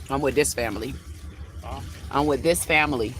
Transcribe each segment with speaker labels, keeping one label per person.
Speaker 1: I'm with this family. I'm with this family.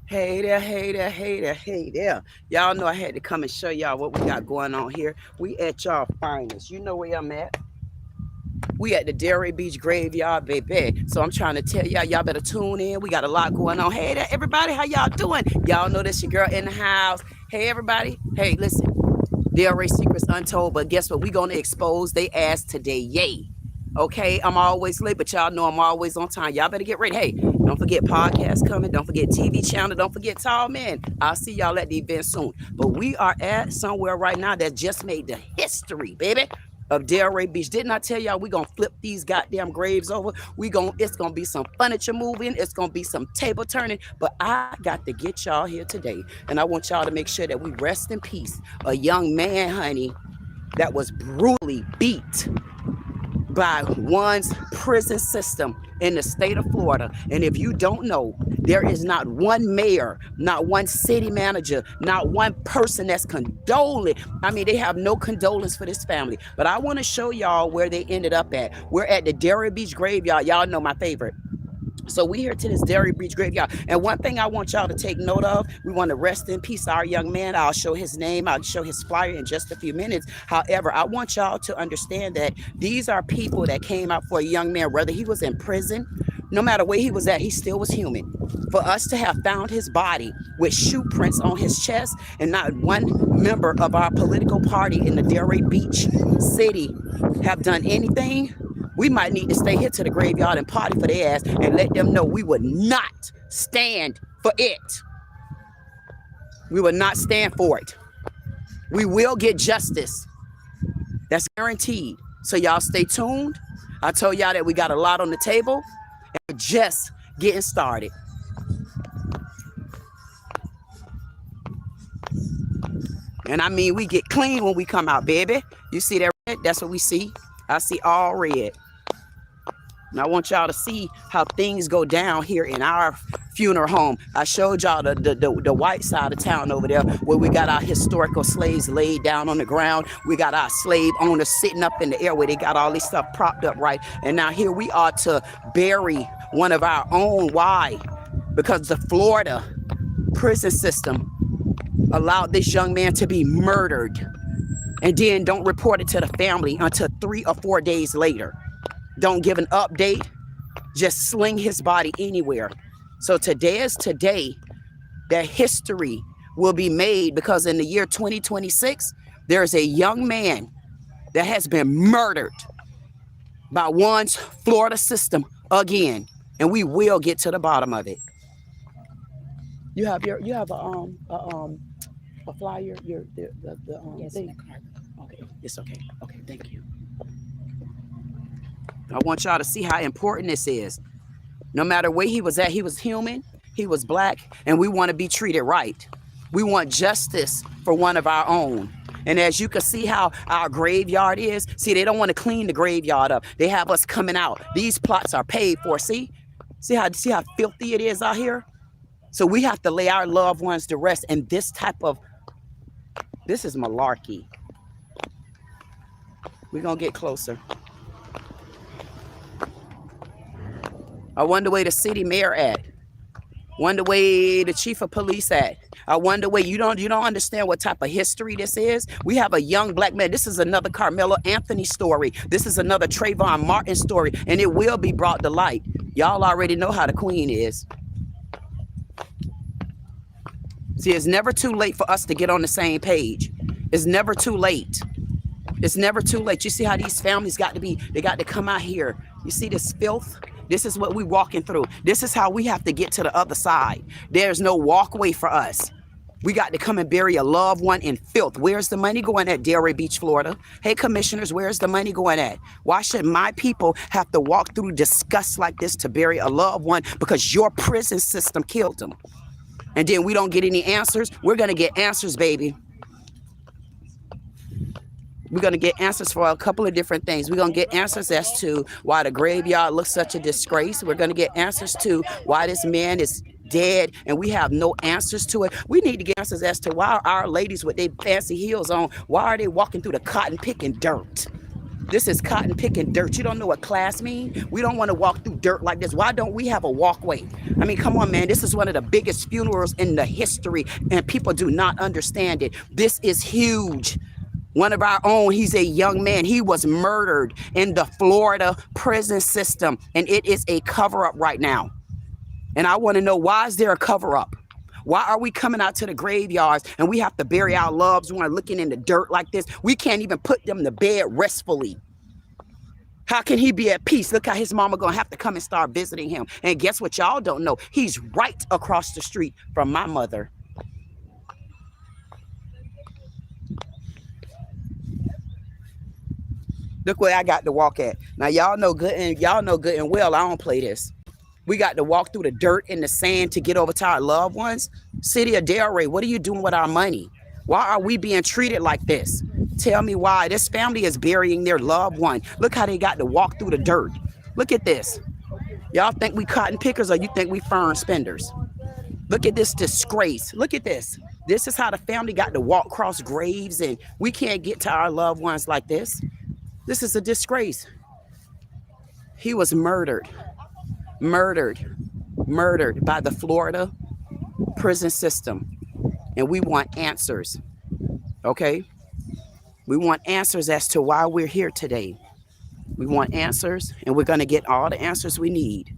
Speaker 1: Hey there, hey there, hey there, hey there. Y'all know I had to come and show y'all what we got going on here. We at y'all finest. You know where I'm at. We at the Delray Beach graveyard, baby. So I'm trying to tell y'all, y'all better tune in. We got a lot going on. Hey there, everybody. How y'all doing? Y'all know this your girl in the house. Hey, everybody. Hey, listen. Delray Secrets Untold. But guess what? We going to expose they ass today. Yay. Okay, I'm always late, but y'all know I'm always on time. Y'all better get ready. Hey, don't forget podcasts coming. Don't forget TV channel. Don't forget Tall Men. I'll see y'all at the event soon. But we are at somewhere right now that just made the history, baby, of Delray Beach. Didn't I tell y'all we gonna flip these goddamn graves over? It's gonna be some furniture moving. It's gonna be some table turning. But I got to get y'all here today, and I want y'all to make sure that we rest in peace. A young man, honey, that was brutally beat by one's prison system in the state of Florida. And if you don't know, there is not one mayor, not one city manager, not one person that's condoling. I mean, they have no condolence for this family. But I want to show y'all where they ended up at. We're at the Delray Beach graveyard. Y'all know my favorite. So we here to this Delray Beach graveyard. And one thing I want y'all to take note of, we want to rest in peace our young man. I'll show his name. I'll show his flyer in just a few minutes. However, I want y'all to understand that these are people that came out for a young man, whether he was in prison, no matter where he was at, he still was human. For us to have found his body with shoe prints on his chest, and not one member of our political party in the Delray Beach city have done anything, we might need to stay here to the graveyard and party for their ass and let them know we would not stand for it. We will not stand for it. We will get justice. That's guaranteed. So y'all stay tuned. I told y'all that we got a lot on the table, and we're just getting started. And I mean, we get clean when we come out, baby. You see that red? That's what we see. I see all red. And I want y'all to see how things go down here in our funeral home. I showed y'all the white side of town over there where we got our historical slaves laid down on the ground. We got our slave owners sitting up in the air where they got all this stuff propped up right. And now here we are to bury one of our own. Why? Because the Florida prison system allowed this young man to be murdered and then don't report it to the family until 3 or 4 days later. Don't give an update, just sling his body anywhere. So today is today that history will be made, because in the year 2026, there is a young man that has been murdered by one's Florida system again, and we will get to the bottom of it. You have a flyer,
Speaker 2: yes,
Speaker 1: thing.
Speaker 2: in the car.
Speaker 1: Okay, it's okay. Okay, thank you. I want y'all to see how important this is. No matter where he was at, he was human, he was black, and we want to be treated right. We want justice for one of our own. And as you can see how our graveyard is, see, they don't want to clean the graveyard up. They have us coming out. These plots are paid for. See how filthy it is out here? So we have to lay our loved ones to rest. And this is malarkey. We're going to get closer. I wonder where the city mayor at. Wonder where the chief of police at. I wonder where you don't understand what type of history this is. We have a young black man. This is another Carmelo Anthony story. This is another Trayvon Martin story, and it will be brought to light. Y'all already know how the queen is. See, it's never too late for us to get on the same page. It's never too late. It's never too late. You see how these families got to come out here. You see this filth? This is what we walking through. This is how we have to get to the other side. There's no walkway for us. We got to come and bury a loved one in filth. Where's the money going at Delray Beach, Florida? Hey, commissioners, where's the money going at? Why should my people have to walk through disgust like this to bury a loved one because your prison system killed them? And then we don't get any answers. We're going to get answers, baby. We're going to get answers for a couple of different things. We're going to get answers as to why the graveyard looks such a disgrace. We're going to get answers to why this man is dead and we have no answers to it. We need to get answers as to why our ladies with their fancy heels on, why are they walking through the cotton picking dirt? This is cotton picking dirt. You don't know what class means? We don't want to walk through dirt like this. Why don't we have a walkway? I mean, come on, man. This is one of the biggest funerals in the history and people do not understand it. This is huge. One of our own, he's a young man. He was murdered in the Florida prison system, and it is a cover-up right now. And I want to know, why is there a cover-up? Why are we coming out to the graveyards and we have to bury our loved ones looking in the dirt like this? We can't even put them to bed restfully. How can he be at peace? Look how his mama gonna have to come and start visiting him. And guess what y'all don't know? He's right across the street from my mother. Look where I got to walk at. Now y'all know good and well I don't play this. We got to walk through the dirt and the sand to get over to our loved ones. City of Delray, what are you doing with our money? Why are we being treated like this? Tell me why. This family is burying their loved one. Look how they got to walk through the dirt. Look at this. Y'all think we cotton pickers or you think we fern spenders? Look at this disgrace. Look at this. This is how the family got to walk across graves and we can't get to our loved ones like this. This is a disgrace. He was murdered by the Florida prison system. And we want answers, okay? We want answers as to why we're here today. We want answers, and we're gonna get all the answers we need.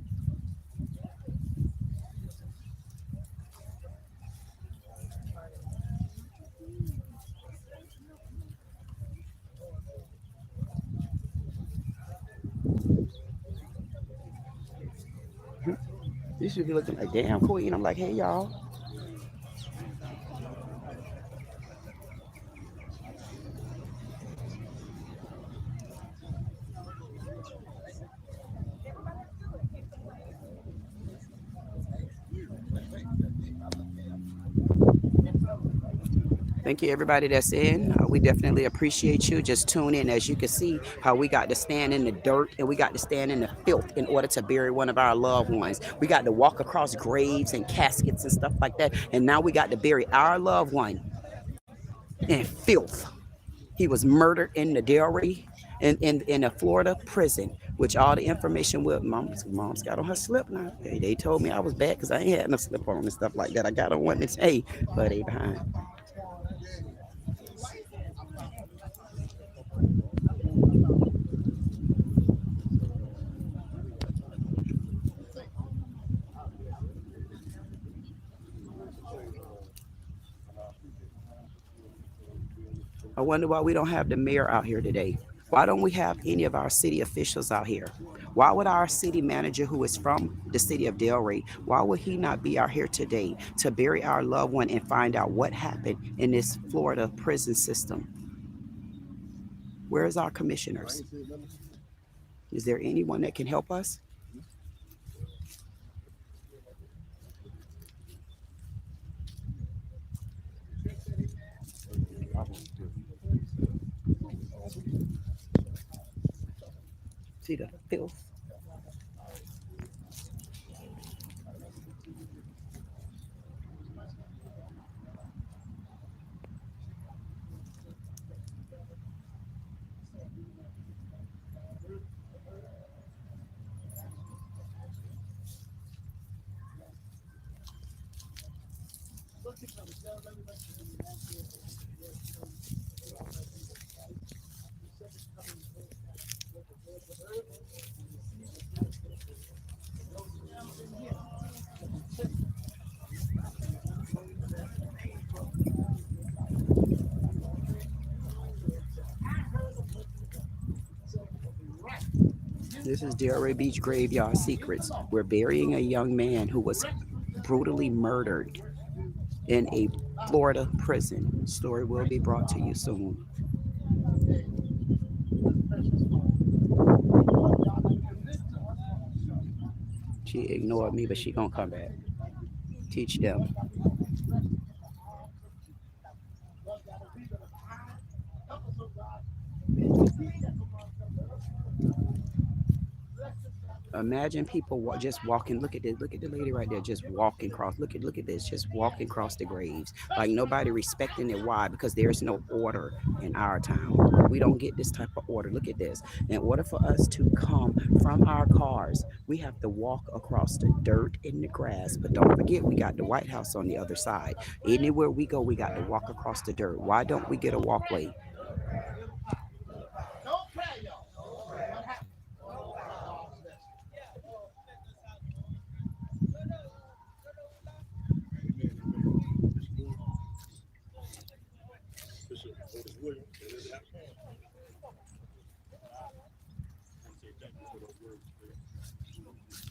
Speaker 1: You should be looking like, damn, Queen. I'm like, hey, y'all. Thank you, everybody that's in. We definitely appreciate you. Just tune in. As you can see, how we got to stand in the dirt and we got to stand in the filth in order to bury one of our loved ones. We got to walk across graves and caskets and stuff like that. And now we got to bury our loved one in filth. He was murdered in the Delray, in a Florida prison, which all the information with mom's got on her slip now. They told me I was bad because I ain't had no slip on and stuff like that. I got on one that's hey, but they behind. I wonder why we don't have the mayor out here today. Why don't we have any of our city officials out here? Why would our city manager, who is from the city of Delray, why would he not be out here today to bury our loved one and find out what happened in this Florida prison system? Where's our commissioners? Is there anyone that can help us? See the filth. This is Delray Beach Graveyard Secrets. We're burying a young man who was brutally murdered in a Florida prison. Story will be brought to you soon. She ignored me, but she gonna come back. Teach them. Imagine people just walking. Look at this. Look at the lady right there, just walking across. Look at this, just walking across the graves. Like nobody respecting it. Why? Because there's no order in our town. We don't get this type of order. Look at this. In order for us to come from our cars, we have to walk across the dirt and the grass. But don't forget, we got the White House on the other side. Anywhere we go, we got to walk across the dirt. Why don't we get a walkway?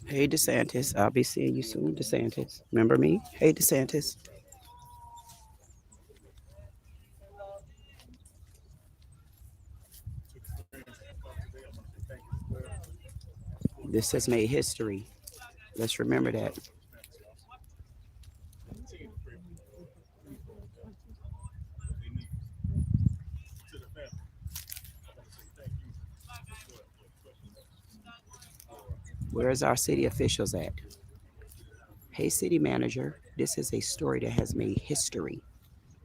Speaker 1: Hey, DeSantis. I'll be seeing you soon, DeSantis. Remember me? Hey, DeSantis. This has made history. Let's remember that. Where's our city officials at? Hey, city manager, this is a story that has made history.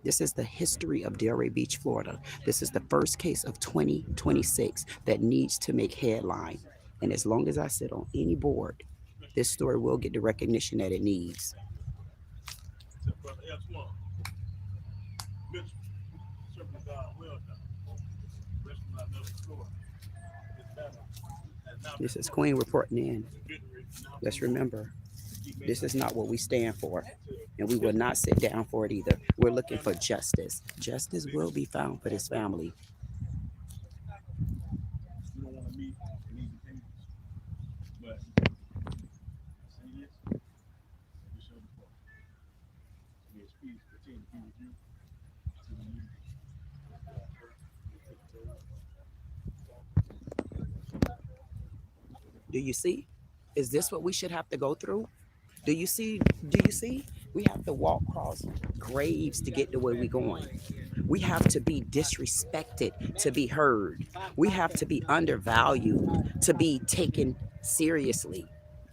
Speaker 1: This is the history of Delray Beach, Florida. This is the first case of 2026 that needs to make headline. And as long as I sit on any board, this story will get the recognition that it needs. This is Queen reporting in. Let's remember, this is not what we stand for, and we will not sit down for it either. We're looking for justice. Justice will be found for this family. Do you see? Is this what we should have to go through? Do you see? Do you see? We have to walk across graves to get to where we're going. We have to be disrespected to be heard. We have to be undervalued to be taken seriously.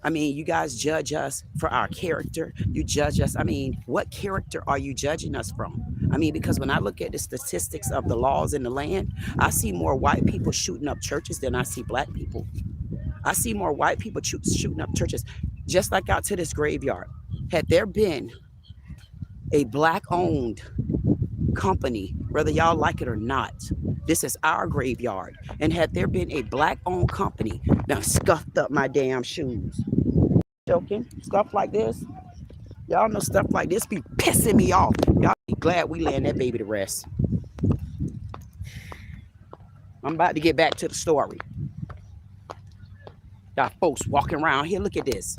Speaker 1: I mean, you guys judge us for our character. You judge us. I mean, what character are you judging us from? I mean, because when I look at the statistics of the laws in the land, I see more white people shooting up churches than I see black people. I see more white people shooting up churches, just like out to this graveyard. Had there been a black-owned company, whether y'all like it or not, this is our graveyard. And had there been a black-owned company, now scuffed up my damn shoes. Joking, stuff like this. Y'all know stuff like this be pissing me off. Y'all be glad we laying that baby to rest. I'm about to get back to the story. Got folks walking around here. Look at this.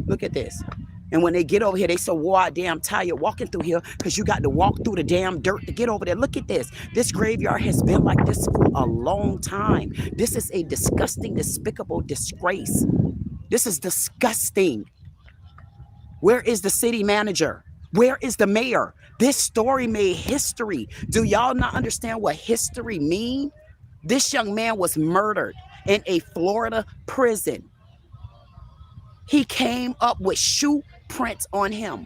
Speaker 1: Look at this. And when they get over here, they so wore out damn tired walking through here because you got to walk through the damn dirt to get over there. Look at this. This graveyard has been like this for a long time. This is a disgusting, despicable disgrace. This is disgusting. Where is the city manager? Where is the mayor? This story made history. Do y'all not understand what history means? This young man was murdered in a Florida prison. He came up with shoe prints on him.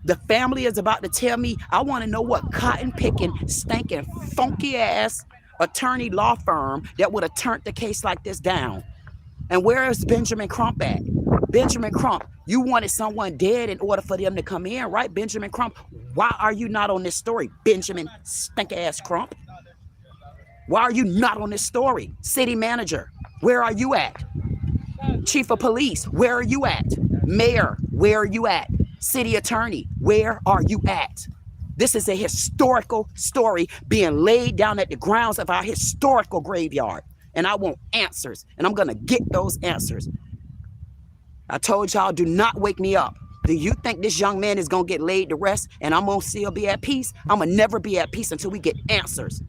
Speaker 1: The family is about to tell me, I want to know what cotton picking, stinking, funky ass attorney law firm that would have turned the case like this down. And where is Benjamin Crump at? Benjamin Crump, you wanted someone dead in order for them to come in, right? Benjamin Crump, why are you not on this story? Benjamin stink ass Crump. Why are you not on this story? City manager, where are you at? Chief of police, where are you at? Mayor, where are you at? City attorney, where are you at? This is a historical story being laid down at the grounds of our historical graveyard. And I want answers, and I'm going to get those answers. I told y'all, do not wake me up. Do you think this young man is going to get laid to rest and I'm going to still be at peace? I'm going to never be at peace until we get answers.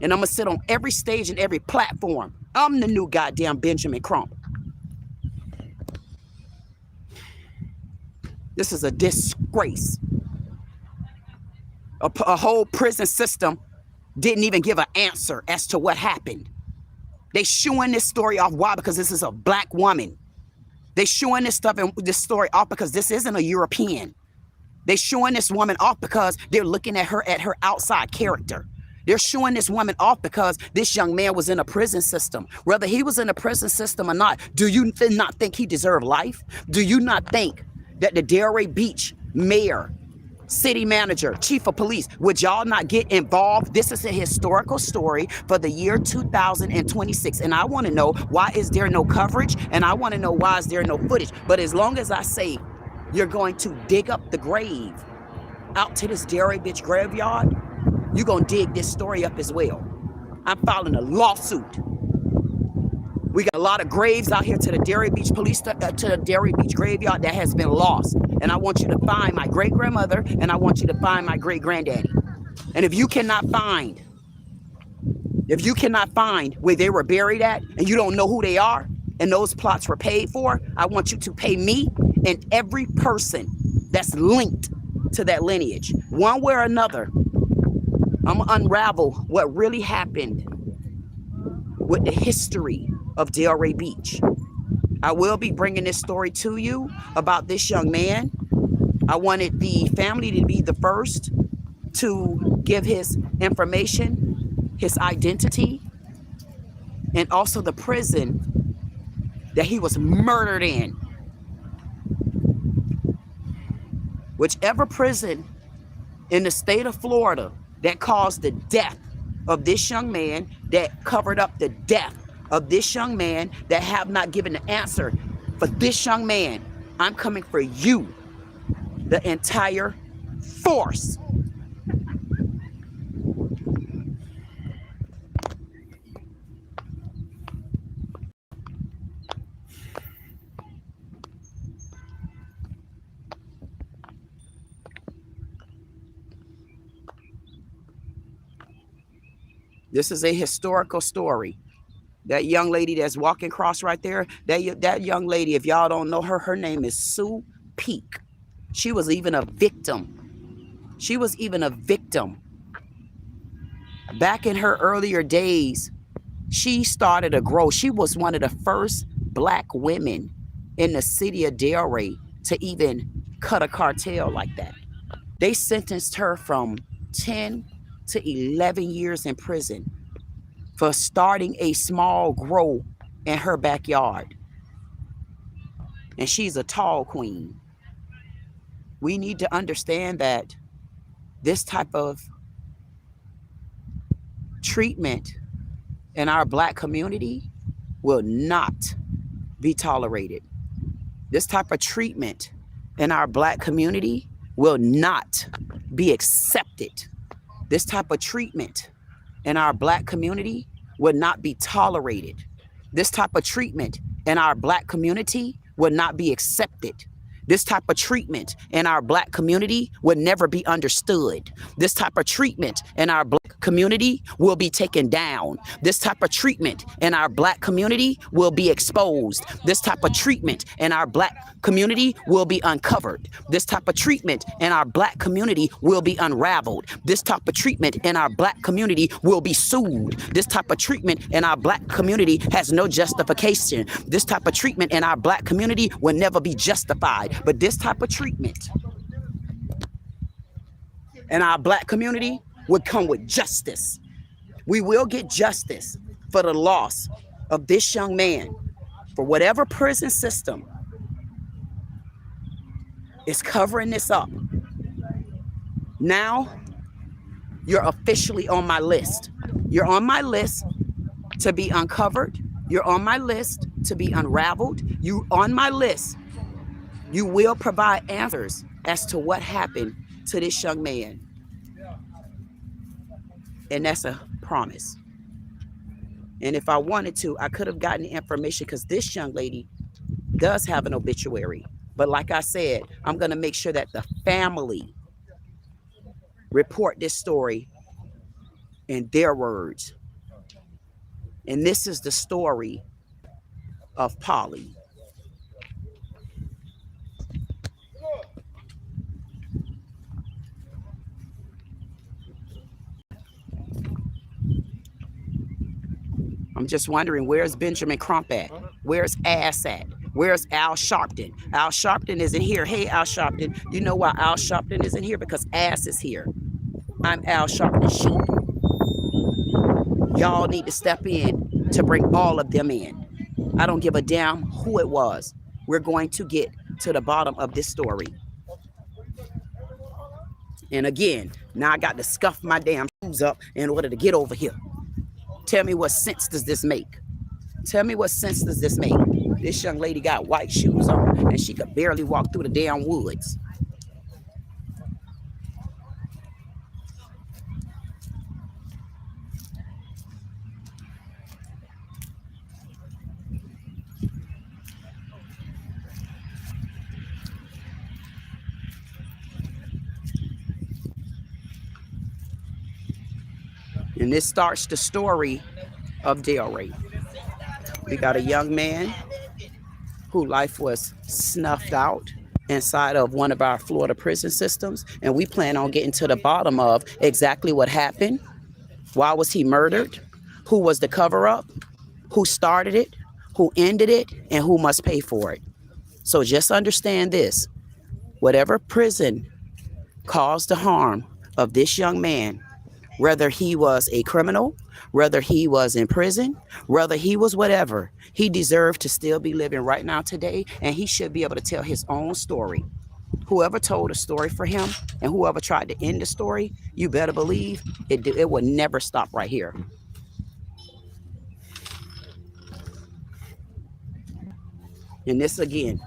Speaker 1: And I'm going to sit on every stage and every platform. I'm the new goddamn Benjamin Crump. This is a disgrace. A whole prison system didn't even give an answer as to what happened. They shooing this story off. Why? Because this is a black woman. They showing this story off because this isn't a European. They showing this woman off because they're looking at her outside character. They're showing this woman off because this young man was in a prison system. Whether he was in a prison system or not, do you not think he deserved life? Do you not think that the Delray Beach mayor, city manager, chief of police, would y'all not get involved? This is a historical story for the year 2026. And I want to know, why is there no coverage? And I want to know, why is there no footage? But as long as I say you're going to dig up the grave out to this Delray Beach graveyard, you're going to dig this story up as well. I'm filing a lawsuit. We got a lot of graves out here to the Delray Beach police, to the Delray Beach graveyard that has been lost. And I want you to find my great-grandmother, and I want you to find my great-granddaddy. And if you cannot find where they were buried at, and you don't know who they are, and those plots were paid for, I want you to pay me and every person that's linked to that lineage. One way or another, I'm gonna unravel what really happened with the history of Delray Beach. I will be bringing this story to you about this young man. I wanted the family to be the first to give his information, his identity, and also the prison that he was murdered in. Whichever prison in the state of Florida that caused the death of this young man, that covered up the death of this young man, that have not given the answer for this young man, I'm coming for you, the entire force. This is a historical story. That young lady that's walking across right there, that young lady, if y'all don't know her, her name is Sue Peak. She was even a victim. She was even a victim. Back in her earlier days, she started to grow. She was one of the first black women in the city of Delray to even cut a cartel like that. They sentenced her from 10 to 11 years in prison for starting a small grow in her backyard. And she's a tall queen. We need to understand that this type of treatment in our black community will not be tolerated. This type of treatment in our black community will not be accepted. This type of treatment in our black community would not be tolerated. This type of treatment in our black community would not be accepted. This type of treatment in our black community would never be understood. This type of treatment in our black community will be taken down. This type of treatment in our black community will be exposed. This type of treatment in our black community will be uncovered. This type of treatment in our black community will be unraveled. This type of treatment in our black community will be sued. This type of treatment in our black community has no justification. This type of treatment in our black community will never be justified. But this type of treatment in our black community would come with justice. We will get justice for the loss of this young man, for whatever prison system is covering this up. Now, you're officially on my list. You're on my list to be uncovered. You're on my list to be unraveled. You're on my list. You will provide answers as to what happened to this young man. And that's a promise. And if I wanted to, I could have gotten the information because this young lady does have an obituary. But like I said, I'm going to make sure that the family report this story in their words. And this is the story of Polly. I'm just wondering, where's Benjamin Crump at? Where's Ass at? Where's Al Sharpton? Al Sharpton isn't here. Hey, Al Sharpton. You know why Al Sharpton isn't here? Because Ass is here. I'm Al Sharpton's sheep. Y'all need to step in to bring all of them in. I don't give a damn who it was. We're going to get to the bottom of this story. And again, now I got to scuff my damn shoes up in order to get over here. Tell me, what sense does this make? Tell me, what sense does this make? This young lady got white shoes on and she could barely walk through the damn woods. And this starts the story of Delray. We got a young man whose life was snuffed out inside of one of our Florida prison systems. And we plan on getting to the bottom of exactly what happened. Why was he murdered? Who was the cover-up? Who started it? Who ended it? And who must pay for it? So just understand this. Whatever prison caused the harm of this young man, whether he was a criminal, whether he was in prison, whether he was whatever, he deserved to still be living right now today, and he should be able to tell his own story. Whoever told a story for him and whoever tried to end the story, you better believe it would never stop right here. And this again,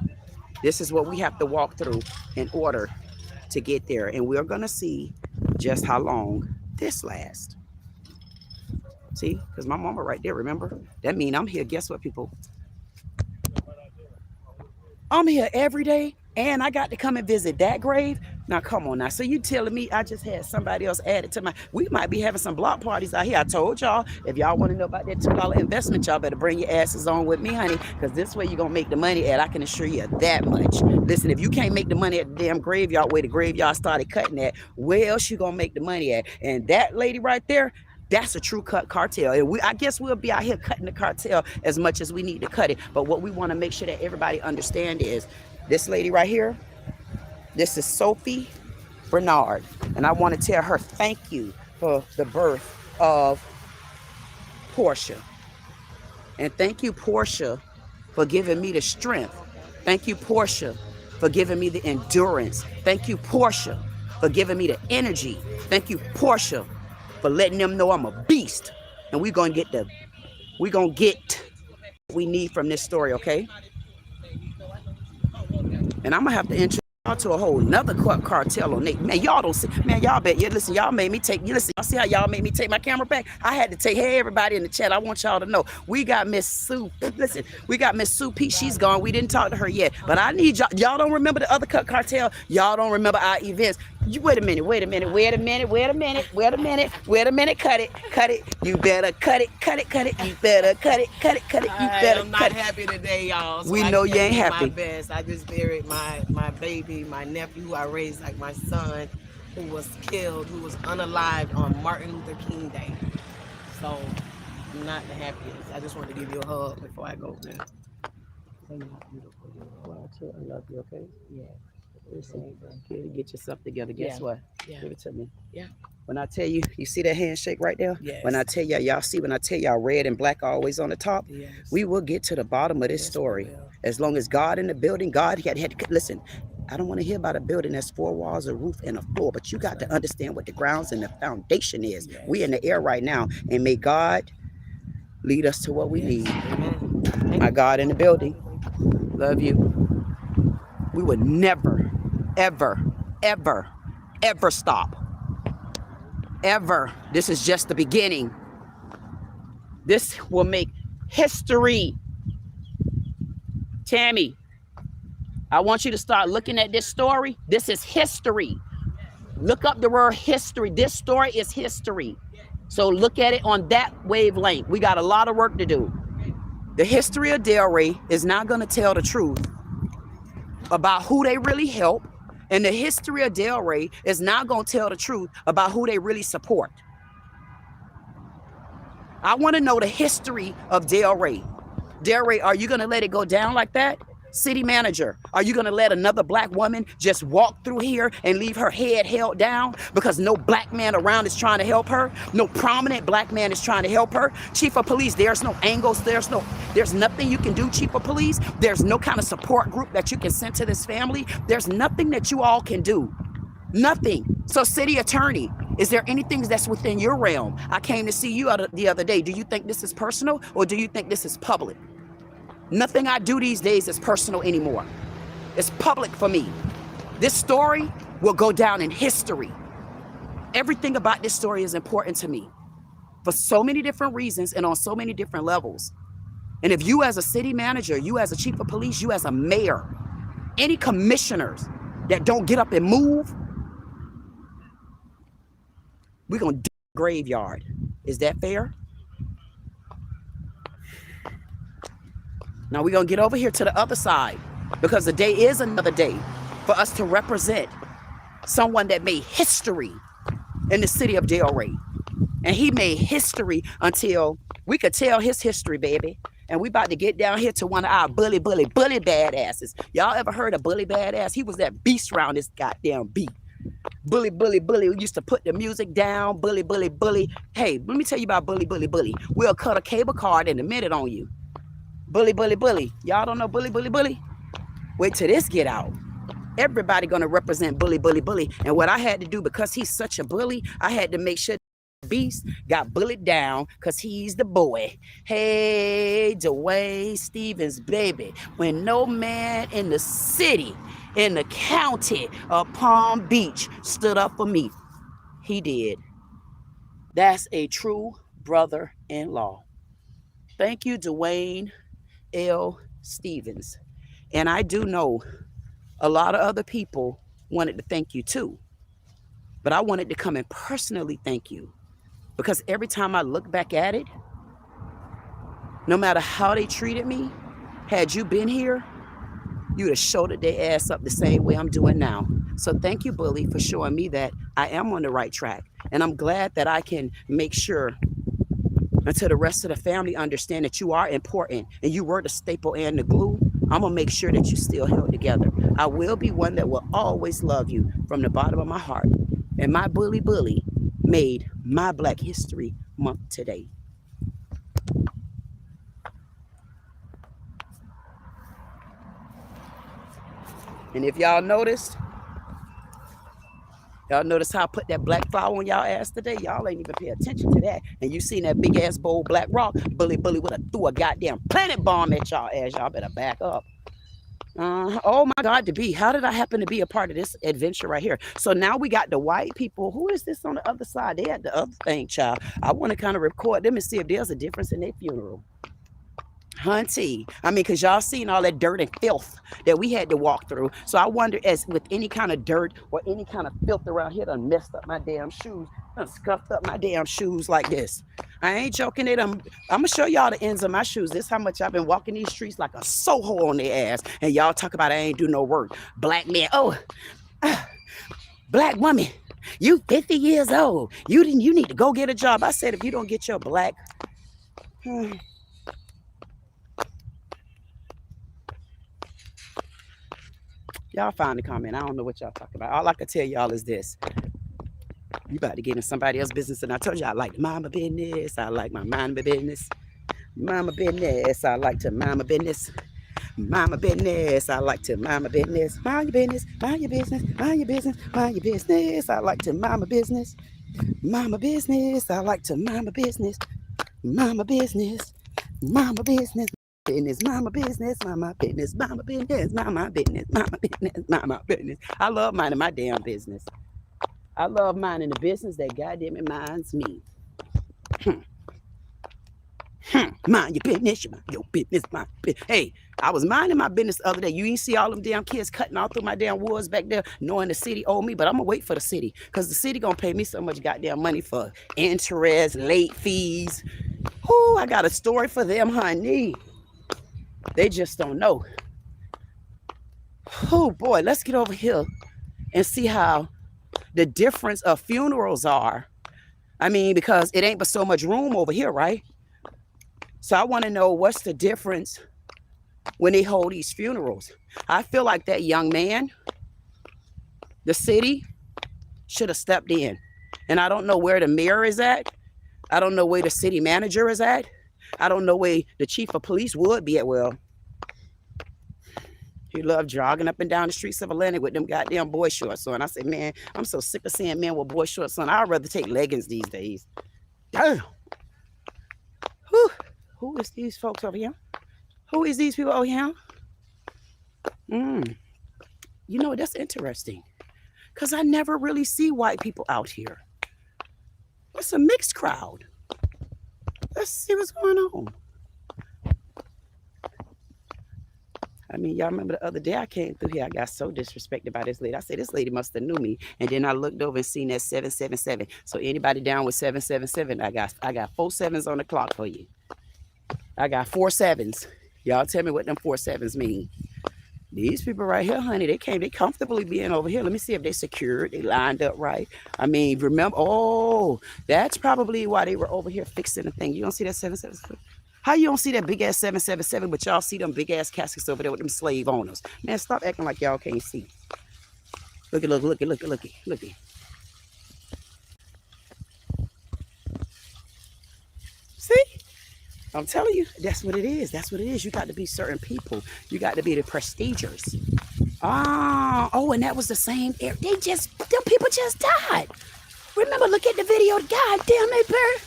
Speaker 1: this is what we have to walk through in order to get there. And we're going to see just how long this lasts. See, because my mama right there, remember? That means I'm here. Guess what, people? I'm here every day, and I got to come and visit that grave. Now, come on now. So you telling me I just had somebody else added to my... We might be having some block parties out here. I told y'all, if y'all want to know about that $2 investment, y'all better bring your asses on with me, honey, because this way you're going to make the money at. I can assure you that much. Listen, if you can't make the money at the damn graveyard where the graveyard started cutting at, where else you going to make the money at? And that lady right there, that's a true cut cartel. And I guess we'll be out here cutting the cartel as much as we need to cut it. But what we want to make sure that everybody understand is this lady right here, this is Sophie Bernard. And I want to tell her thank you for the birth of Portia. And thank you, Portia, for giving me the strength. Thank you, Portia, for giving me the endurance. Thank you, Portia, for giving me the energy. Thank you, Portia, for letting them know I'm a beast. And we're going to get what we need from this story, okay? And I'm going to have to introduce y'all to a whole nother cartel on Nate. Man, y'all don't see. Man, y'all bet. Yeah, listen, y'all made me take. You listen, y'all see how y'all made me take my camera back? I had to take. Hey, everybody in the chat, I want y'all to know. We got Miss Sue. Listen, we got Miss Sue Pete. She's gone. We didn't talk to her yet. But I need y'all. Y'all don't remember the other cartel. Y'all don't remember our events. Wait a minute. Cut it. You better cut it. You better cut it.
Speaker 2: I'm not happy today, y'all. So
Speaker 1: we know you ain't happy.
Speaker 2: My best. I just buried my baby, my nephew, who I raised like my son, who was killed, who was unalived on Martin Luther King Day. So I'm not the happiest. I just wanted to give you a hug before I go. Man.
Speaker 1: I love you. Okay.
Speaker 2: Yeah.
Speaker 1: Listen, get yourself together. Guess what?
Speaker 2: Yeah.
Speaker 1: Give it to me.
Speaker 2: Yeah.
Speaker 1: When I tell you, you see that handshake right there?
Speaker 2: Yes.
Speaker 1: When I tell y'all see, when I tell y'all red and black always on the top,
Speaker 2: Yes.
Speaker 1: we will get to the bottom of this story. As long as God in the building, God had listen, I don't want to hear about a building that's 4 walls, a roof, and a floor, but you got to understand what the grounds and the foundation is. Yes. We in the air right now, and may God lead us to what we need. Amen. My God in the building. Love you. We would never, ever, ever, ever stop. ever. This is just the beginning. This will make history. Tammy, I want you to start looking at this story. This is history. Look up the word history. This story is history. So look at it on that wavelength. We got a lot of work to do. The history of Delray is not going to tell the truth about who they really help. And the history of Delray is not going to tell the truth about who they really support. I want to know the history of Delray. Delray, are you going to let it go down like that? City manager, are you going to let another black woman just walk through here and leave her head held down because no black man around is trying to help her? No prominent black man is trying to help her? Chief of police, there's no angles. There's nothing you can do, chief of police. There's no kind of support group that you can send to this family. There's nothing that you all can do. Nothing. So city attorney, is there anything that's within your realm? I came to see you the other day. Do you think this is personal or do you think this is public? Nothing I do these days is personal anymore. It's public for me. This story will go down in history. Everything about this story is important to me for so many different reasons and on so many different levels. And if you as a city manager, you as a chief of police, you as a mayor, any commissioners that don't get up and move, we're going to graveyard. Is that fair? Now we're going to get over here to the other side because the day is another day for us to represent someone that made history in the city of Delray. And he made history until we could tell his history, baby. And we about to get down here to one of our bully badasses. Y'all ever heard of bully badass? He was that beast around this goddamn beat. Bully. We used to put the music down. Bully. Hey, let me tell you about bully. We'll cut a cable card in a minute on you. Bully. Y'all don't know bully. Wait till this get out. Everybody gonna represent bully. And what I had to do, because he's such a bully, I had to make sure the beast got bullied down because he's the boy. Hey, Dwayne Stevens, baby. When no man in the city, in the county of Palm Beach stood up for me, he did. That's a true brother-in-law. Thank you, Dwayne L. Stevens. And I do know a lot of other people wanted to thank you too. But I wanted to come and personally thank you. Because every time I look back at it, no matter how they treated me, had you been here, you'd have shouldered their ass up the same way I'm doing now. So thank you, Bully, for showing me that I am on the right track. And I'm glad that I can make sure until the rest of the family understand that you are important and you were the staple and the glue. I'm going to make sure that you still held together. I will be one that will always love you from the bottom of my heart. And my bully made my Black History Month today. And if y'all noticed how I put that black flower on y'all ass today? Y'all ain't even pay attention to that. And you seen that big ass bold black rock? Bully would have threw a goddamn planet bomb at y'all ass. Y'all better back up. Oh my God, DeBee, how did I happen to be a part of this adventure right here? So now we got the white people. Who is this on the other side? They had the other thing, child. I want to kind of record them and see if there's a difference in their funeral. Hunty, I mean, because y'all seen all that dirt and filth that we had to walk through. So I wonder, as with any kind of dirt or any kind of filth around here, done messed up my damn shoes, done scuffed up my damn shoes like this. I ain't joking it. I'm gonna show y'all the ends of my shoes. This is how much I've been walking these streets like a Soho on their ass. And y'all talk about I ain't do no work. Black man, black woman, you 50 years old. You need to go get a job. I said, if you don't get your black, y'all find the comment. I don't know what y'all talking about. All I can tell y'all is this. You about to get in somebody else's business. And I told you I like mama business. I like my mama business. Mama business. I like to mama business. Mama business. I like to mama business. Mind your business. Mind your business. Mind your business. Mind your business. I like to mama business. Mama business. I like to mama business. Mama business. Mama business. Business, mama business, mama business, mama business, mama business, mama business, mama business. I love minding my damn business. I love minding the business that goddamn it minds me. Mind your business, you mind your business, my business. Hey, I was minding my business the other day. You ain't see all them damn kids cutting all through my damn woods back there, knowing the city owed me, but I'm gonna wait for the city, because the city gonna pay me so much goddamn money for interest, late fees. Whoo, I got a story for them, honey. They just don't know. Oh boy, let's get over here and see how the difference of funerals are. I mean, because it ain't but so much room over here, right? So I want to know what's the difference when they hold these funerals. I feel like that young man, the city, should have stepped in. And I don't know where the mayor is at. I don't know where the city manager is at. I don't know where the chief of police would be at. Well, he loved jogging up and down the streets of Atlanta with them goddamn boy shorts on. I said, man, I'm so sick of seeing men with boy shorts on. I'd rather take leggings these days. Damn. Whew. Who is these folks over here? Who is these people over here? You know, that's interesting. Because I never really see white people out here. It's a mixed crowd. Let's see what's going on. I mean, y'all remember the other day I came through here, I got so disrespected by this lady. I said, this lady must have knew me. And then I looked over and seen that 777. So anybody down with 777, I got 4 sevens on the clock for you. I got 4 sevens. Y'all tell me what them 4 sevens mean. These people right here, honey, they comfortably being over here. Let me see if they secured, they lined up right. I mean, remember, oh, that's probably why they were over here fixing the thing. You don't see that 777? How you don't see that big ass 777, but y'all see them big ass caskets over there with them slave owners? Man, stop acting like y'all can't see. Look at. See? I'm telling you, that's what it is. That's what it is. You got to be certain people. You got to be the prestigers. Oh, and that was the same area. Them people just died. Remember, look at the video. God damn, they buried.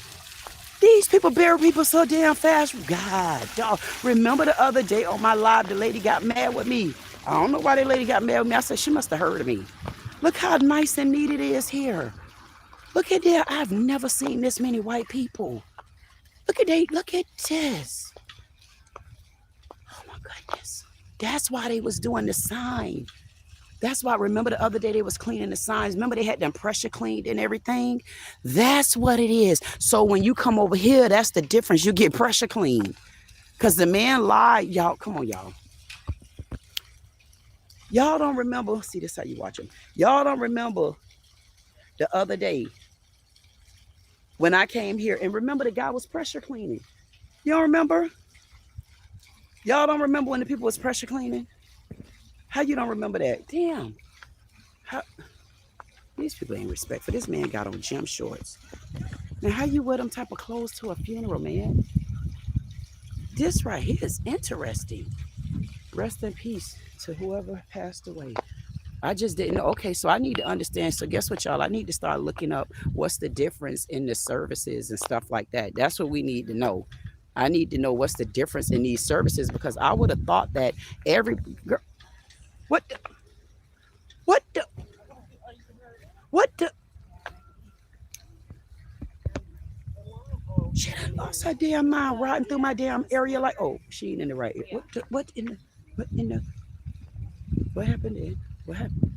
Speaker 1: These people bury people so damn fast. God, dog. Remember the other day on my live, the lady got mad with me. I don't know why the lady got mad with me. I said, she must have heard of me. Look how nice and neat it is here. Look at that. I've never seen this many white people. Look at this. Oh my goodness. That's why they was doing the sign. That's why, remember the other day they was cleaning the signs. Remember they had them pressure cleaned and everything? That's what it is. So when you come over here, that's the difference. You get pressure cleaned. Because the man lied. Y'all, come on, y'all. Y'all don't remember. See, this is how you watch them. Y'all don't remember the other day when I came here, and remember the guy was pressure cleaning. You don't remember? Y'all don't remember when the people was pressure cleaning? How you don't remember that? Damn. These people ain't respectful. This man got on gym shorts. Now, how you wear them type of clothes to a funeral, man? This right here is interesting. Rest in peace to whoever passed away. I just didn't know. Okay, so I need to understand. So guess what, y'all? I need to start looking up what's the difference in the services and stuff like that. That's what we need to know. I need to know what's the difference in these services, because I would have thought that every girl. What the? Shit, I lost her damn mind riding through my damn area like, oh, she ain't in the right. What happened there? What happened?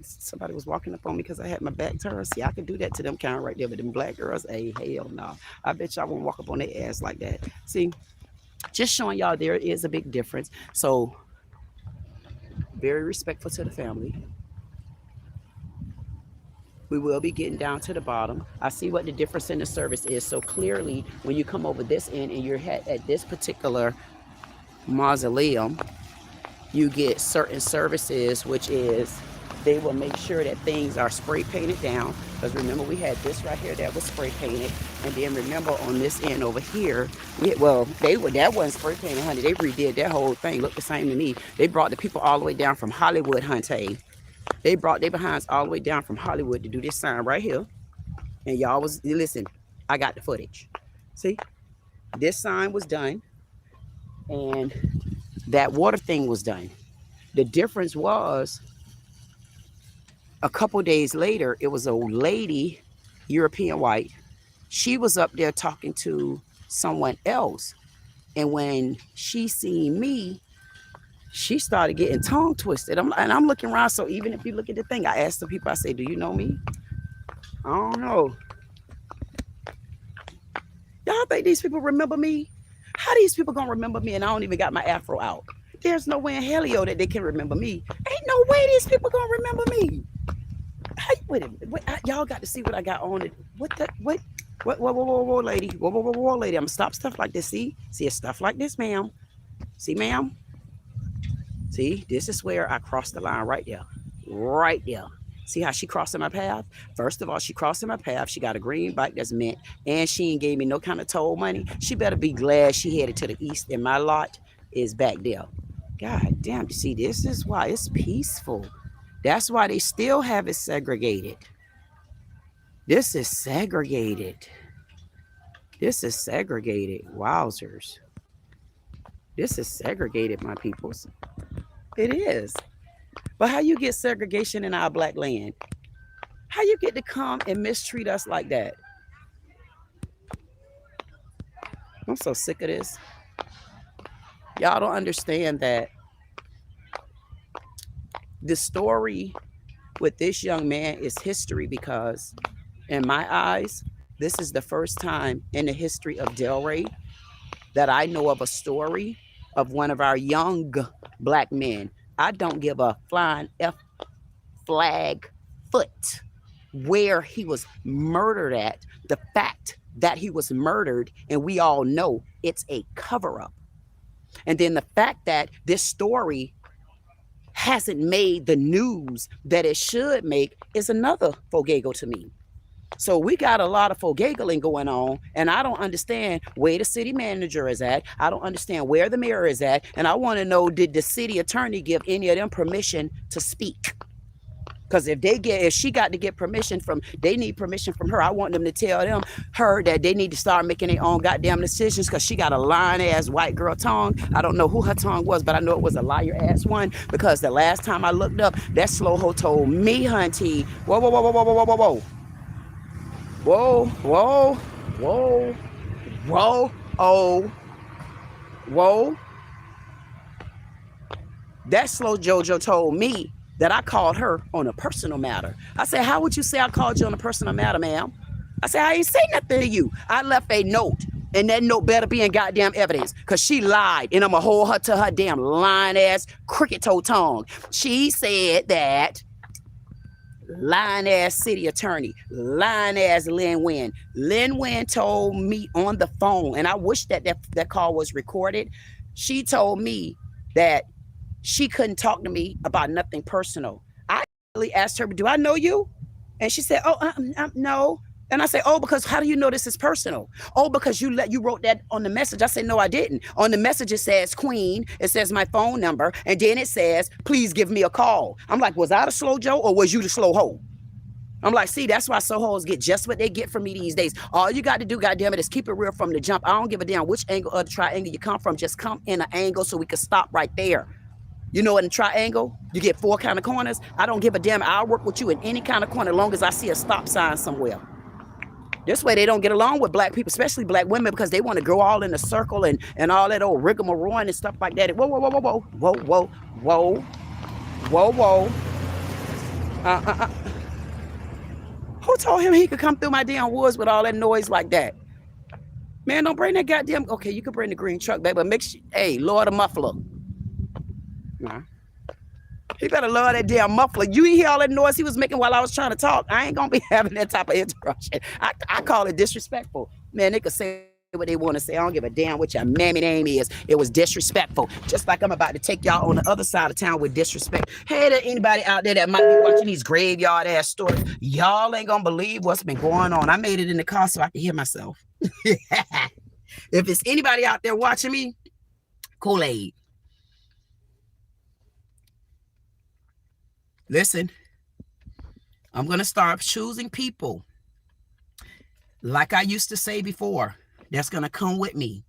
Speaker 1: Somebody was walking up on me because I had my back turned. See, I could do that to them kind of right there, but them black girls, hey, hell no. I bet y'all won't walk up on their ass like that. See, just showing y'all there is a big difference. So, very respectful to the family. We will be getting down to the bottom. I see what the difference in the service is. So clearly, when you come over this end and you're at this particular mausoleum, you get certain services, which is they will make sure that things are spray painted down. Because remember, we had this right here that was spray painted. And then remember on this end over here, that wasn't spray painted, honey. They redid that whole thing. Looked the same to me. They brought the people all the way down from Hollywood, hunty. They brought their behinds all the way down from Hollywood to do this sign right here. And y'all was, listen, I got the footage. See, this sign was done. And that water thing was done. The difference was a couple days later, it was a lady, European white. She was up there talking to someone else. And when she seen me, she started getting tongue twisted. I'm looking around. So even if you look at the thing, I asked the people, I say, do you know me? I don't know. Y'all think these people remember me? How these people gonna remember me and I don't even got my afro out? There's no way in hell that they can remember me. Ain't no way these people gonna remember me. Wait a minute. Y'all got to see what I got on it. Whoa, lady. Whoa, lady. I'm gonna stop stuff like this. See it's stuff like this, ma'am. See, ma'am. See, this is where I crossed the line right there. Right there. See how she crossing my path? First of all, she crossing my path. She got a green bike that's mint, and she ain't gave me no kind of toll money. She better be glad she headed to the east, and my lot is back there. God damn, see, this is why it's peaceful. That's why they still have it segregated. This is segregated. This is segregated. Wowzers. This is segregated, my peoples. It is. But how you get segregation in our black land? How you get to come and mistreat us like that? I'm so sick of this. Y'all don't understand that the story with this young man is history, because in my eyes, this is the first time in the history of Delray that I know of a story of one of our young black men. I don't give a flying F flag foot where he was murdered at. The fact that he was murdered, and we all know it's a cover-up. And then the fact that this story hasn't made the news that it should make is another fogago to me. So we got a lot of fogagling going on, and I don't understand where the city manager is at. I don't understand where the mayor is at. And I want to know, did the city attorney give any of them permission to speak? Because if she got to get permission from, they need permission from her. I want them to tell her that they need to start making their own goddamn decisions, because she got a lying ass white girl tongue. I don't know who her tongue was, but I know it was a liar ass one, because the last time I looked up, that slow ho told me, hunty, whoa, whoa, whoa, whoa, whoa, whoa, whoa, whoa. Whoa, whoa, whoa, whoa, oh, whoa. That slow JoJo told me that I called her on a personal matter. I said, how would you say I called you on a personal matter, ma'am? I said, I ain't say nothing to you. I left a note, and that note better be in goddamn evidence, because she lied, and I'm going to hold her to her damn lying ass cricket toe tongue. She said that lying ass city attorney, lying ass Lynn Wynn. Lynn Wynn told me on the phone, and I wish that call was recorded. She told me that she couldn't talk to me about nothing personal. I really asked her, do I know you? And she said, oh, no. And I said, oh, because how do you know this is personal? Oh, because you wrote that on the message. I said, no, I didn't. On the message, it says Queen. It says my phone number. And then it says, please give me a call. I'm like, was I the slow Joe, or was you the slow hoe? I'm like, see, that's why slow hoes get just what they get from me these days. All you got to do, goddamn it, is keep it real from the jump. I don't give a damn which angle of the triangle you come from. Just come in an angle so we can stop right there. You know, in a triangle, you get 4 kind of corners. I don't give a damn. I'll work with you in any kind of corner as long as I see a stop sign somewhere. This way they don't get along with black people, especially black women, because they want to go all in a circle and all that old rigmarole and stuff like that. Whoa, whoa, whoa, whoa, whoa, whoa, whoa, whoa, whoa, whoa. Who told him he could come through my damn woods with all that noise like that? Man, don't bring that goddamn, okay, you can bring the green truck back, but make sure, hey, lower the muffler. Nah. He better lower that damn muffler. You ain't hear all that noise he was making while I was trying to talk. I ain't gonna be having that type of interruption. I call it disrespectful. Man, they could say what they want to say. I don't give a damn what your mammy name is. It was disrespectful. Just like I'm about to take y'all on the other side of town with disrespect. Hey, to anybody out there that might be watching these graveyard ass stories, y'all ain't gonna believe what's been going on. I made it in the car so I can hear myself. If it's anybody out there watching me, Kool-Aid. Listen, I'm going to start choosing people, like I used to say before, that's going to come with me.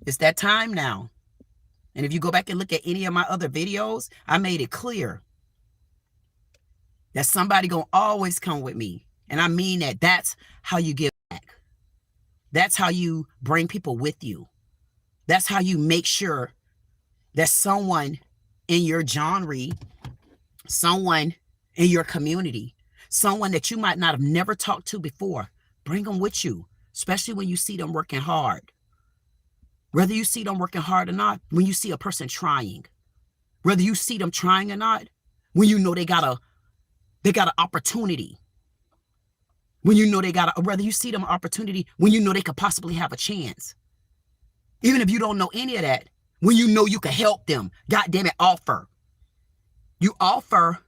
Speaker 1: It's that time now. And if you go back and look at any of my other videos, I made it clear that somebody gonna always come with me. And I mean that. That's how you give back. That's how you bring people with you. That's how you make sure that someone in your genre, someone in your community, someone that you might not have never talked to before, bring them with you, especially when you see them working hard. Whether you see them working hard or not, when you see a person trying, whether you see them trying or not, when you know they got an opportunity, when you know whether you see them an opportunity, when you know they could possibly have a chance. Even if you don't know any of that, when you know you can help them, God damn it, offer. You offer,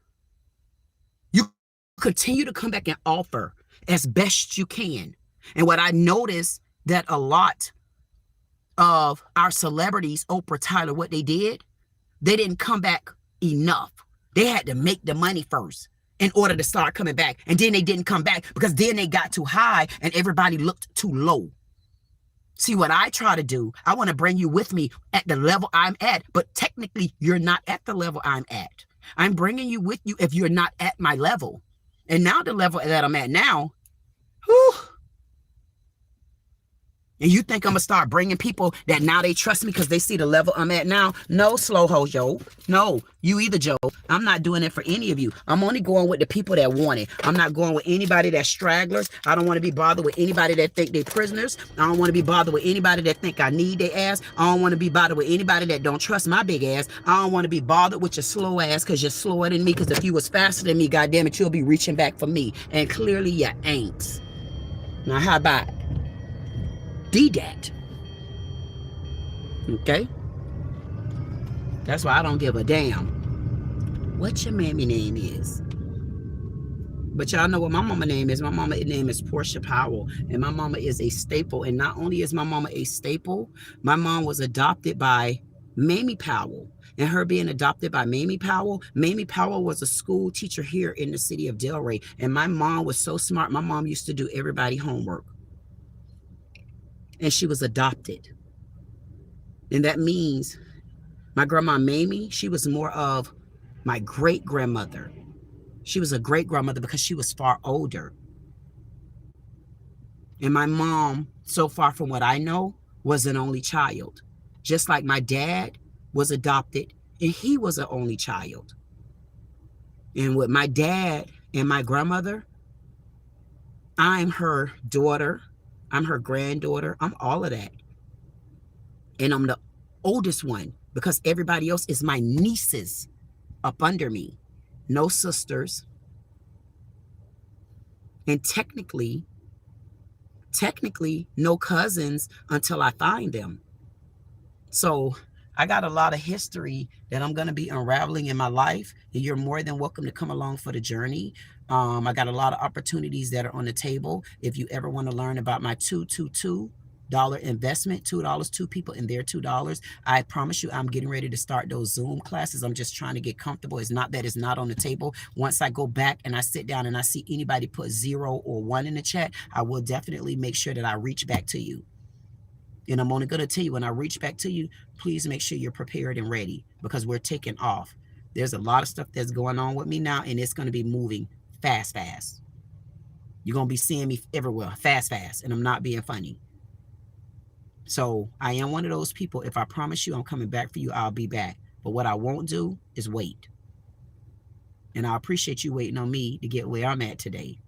Speaker 1: you continue to come back and offer as best you can. And what I noticed that a lot of our celebrities, Oprah, Tyler, what they did, they didn't come back enough. They had to make the money first in order to start coming back. And then they didn't come back because then they got too high and everybody looked too low. See, what I try to do, I want to bring you with me at the level I'm at, but technically you're not at the level I'm at. I'm bringing you with you if you're not at my level. And now the level that I'm at now, whew, and you think I'm going to start bringing people that now they trust me because they see the level I'm at now? No, slow ho, Joe. No, you either, Joe. I'm not doing it for any of you. I'm only going with the people that want it. I'm not going with anybody that's stragglers. I don't want to be bothered with anybody that think they prisoners. I don't want to be bothered with anybody that think I need their ass. I don't want to be bothered with anybody that don't trust my big ass. I don't want to be bothered with your slow ass because you're slower than me, because if you was faster than me, goddamn it, you'll be reaching back for me. And clearly you ain't. Now, how about do that? Okay? That's why I don't give a damn what your mammy name is. But y'all know what my mama name is. My mama name is Portia Powell. And my mama is a staple. And not only is my mama a staple, my mom was adopted by Mamie Powell. And her being adopted by Mamie Powell was a school teacher here in the city of Delray. And my mom was so smart. My mom used to do everybody homework. And she was adopted. And that means my grandma Mamie, she was more of my great-grandmother. She was a great-grandmother because she was far older. And my mom, so far from what I know, was an only child. Just like my dad was adopted, and he was an only child. And with my dad and my grandmother, I'm her daughter, I'm her granddaughter, I'm all of that. And I'm the oldest one because everybody else is my nieces up under me. No sisters. And technically, no cousins until I find them. So I got a lot of history that I'm going to be unraveling in my life. And you're more than welcome to come along for the journey. I got a lot of opportunities that are on the table. If you ever want to learn about my $222 investment, $2, 2 people and their $2, I promise you I'm getting ready to start those Zoom classes. I'm just trying to get comfortable. It's not that it's not on the table. Once I go back and I sit down and I see anybody put 0 or 1 in the chat, I will definitely make sure that I reach back to you. And I'm only going to tell you, when I reach back to you, please make sure you're prepared and ready, because we're taking off. There's a lot of stuff that's going on with me now, and it's going to be moving fast. You're going to be seeing me everywhere, fast. And I'm not being funny. So I am one of those people. If I promise you I'm coming back for you, I'll be back. But what I won't do is wait. And I appreciate you waiting on me to get where I'm at today.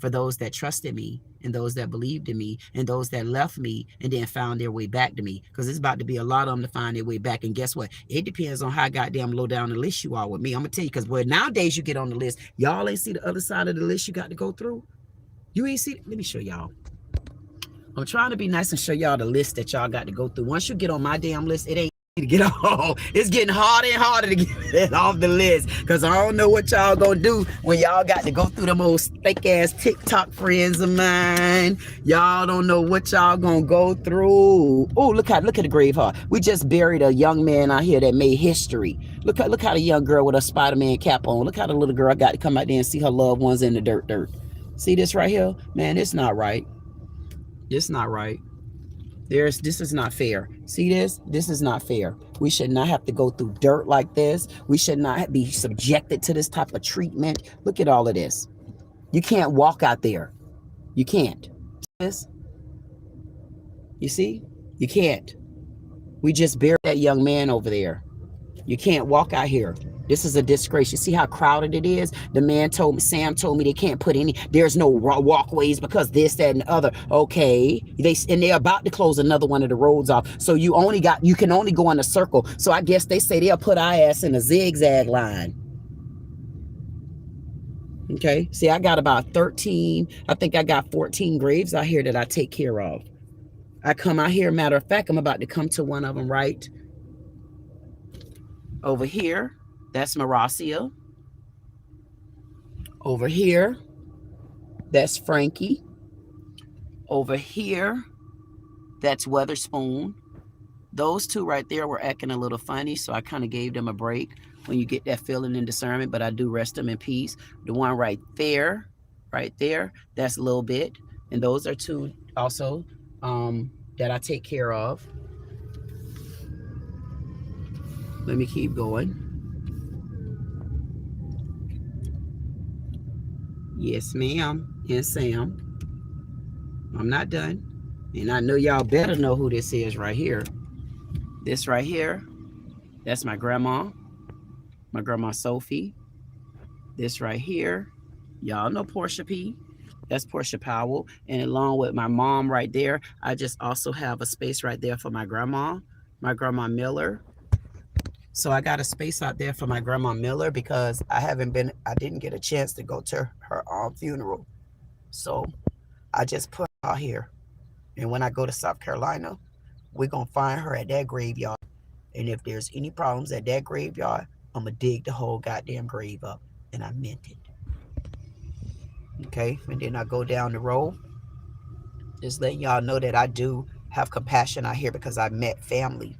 Speaker 1: For those that trusted me, and those that believed in me, and those that left me and then found their way back to me. Because it's about to be a lot of them to find their way back. And guess what? It depends on how goddamn low down the list you are with me. I'm going to tell you, because nowadays you get on the list, y'all ain't see the other side of the list you got to go through. You ain't see. Let me show y'all. I'm trying to be nice and show y'all the list that y'all got to go through. Once you get on my damn list, it ain't to get off. It's getting harder and harder to get it off the list, because I don't know what y'all gonna do when y'all got to go through the most fake ass TikTok friends of mine. Y'all don't know what y'all gonna go through. Oh, look at the GraveYard. We just buried a young man out here that made history. Look how the young girl with a Spider-Man cap on. Look how the little girl got to come out there and see her loved ones in the dirt. See this right here? Man, it's not right. It's not right. This is not fair. See this? This is not fair. We should not have to go through dirt like this. We should not be subjected to this type of treatment. Look at all of this. You can't walk out there. You can't. This. You see? You can't. We just buried that young man over there. You can't walk out here. This is a disgrace. You see how crowded it is? The man told me, Sam told me they can't put any, there's no walkways because this, that, and the other. Okay. They're about to close another one of the roads off. So you can only go in a circle. So I guess they say they'll put our ass in a zigzag line. Okay. See, I got about 13, I think I got 14 graves out here that I take care of. I come out here, matter of fact, I'm about to come to one of them right over here. That's Maracia. Over here, that's Frankie. Over here, that's Weatherspoon. Those two right there were acting a little funny, so I kind of gave them a break when you get that feeling and discernment, but I do rest them in peace. The one right there, that's a little bit. And those are two also that I take care of. Let me keep going. Yes, ma'am. And Sam. I'm not done. And I know y'all better know who this is right here. This right here, that's my grandma Sophie. This right here, y'all know Portia P. That's Portia Powell. And along with my mom right there, I just also have a space right there for my grandma Miller. So I got a space out there for my grandma Miller because I didn't get a chance to go to her funeral. So I just put her out here. And when I go to South Carolina, we're going to find her at that graveyard. And if there's any problems at that graveyard, I'm going to dig the whole goddamn grave up. And I meant it. Okay, and then I go down the road. Just letting y'all know that I do have compassion out here because I met family.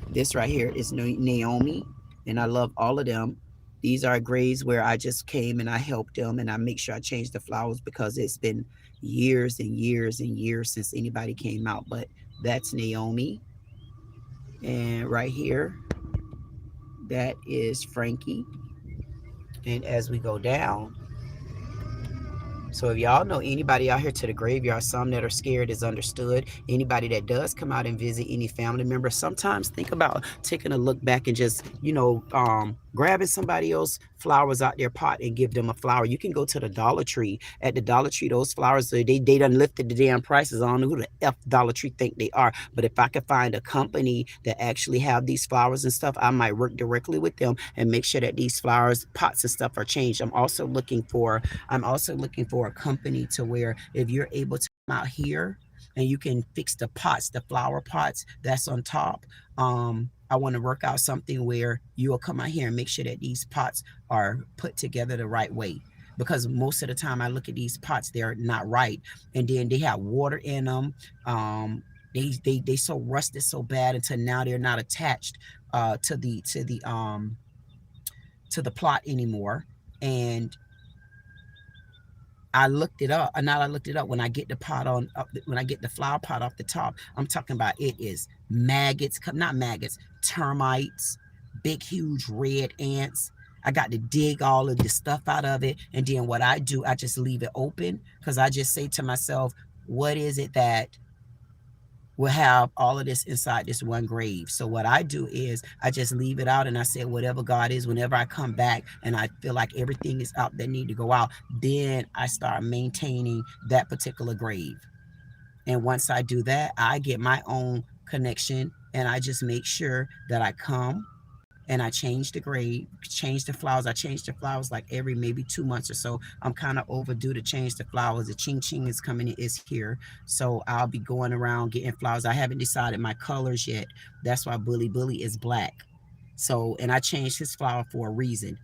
Speaker 1: This right here is Naomi, and I love all of them. These are graves where I just came and I helped them, and I make sure I change the flowers because it's been years and years and years since anybody came out. But that's Naomi. And right here, that is Frankie. And as we go down, so if y'all know anybody out here to the graveyard, some that are scared is understood. Anybody that does come out and visit any family member, sometimes think about taking a look back and just, grabbing somebody else flowers out their pot and give them a flower. You can go to the Dollar Tree. At the Dollar Tree, those flowers, they done lifted the damn prices. I don't know who the F Dollar Tree think they are, but if I could find a company that actually have these flowers and stuff, I might work directly with them and make sure that these flowers, pots and stuff are changed. I'm also looking for a company to where if you're able to come out here and you can fix the pots, the flower pots that's on top. I want to work out something where you will come out here and make sure that these pots are put together the right way. Because most of the time I look at these pots, they're not right. And then they have water in them. They so rusted so bad until now they're not attached to the plot anymore. And I looked it up, when I get the pot when I get the flower pot off the top, I'm talking about it is maggots, not maggots, termites, big, huge red ants. I got to dig all of the stuff out of it. And then what I do, I just leave it open because I just say to myself, what is it that will have all of this inside this one grave? So what I do is I just leave it out and I say whatever God is, whenever I come back and I feel like everything is out that need to go out, then I start maintaining that particular grave. And once I do that, I get my own connection and I just make sure that I come and I change the grave, change the flowers. I change the flowers like every maybe 2 months or so. I'm kind of overdue to change the flowers. The ching ching is coming, is here. So I'll be going around getting flowers. I haven't decided my colors yet. That's why Bully is black. So, and I changed his flower for a reason.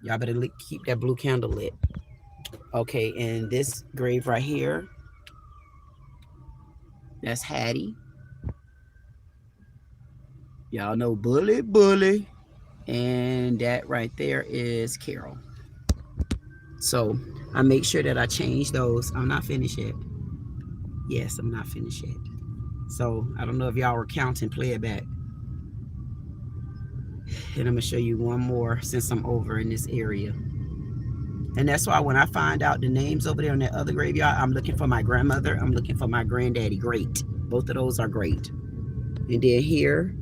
Speaker 1: Y'all better keep that blue candle lit. Okay, and this grave right here, that's Hattie. Y'all know Bully. And that right there is Carol. So I make sure that I change those. I'm not finished yet. Yes, I'm not finished yet. So I don't know if y'all were counting. Play it back. And I'm gonna show you one more since I'm over in this area. And that's why when I find out the names over there in that other graveyard, I'm looking for my grandmother. I'm looking for my granddaddy. Great. Both of those are great. And then here,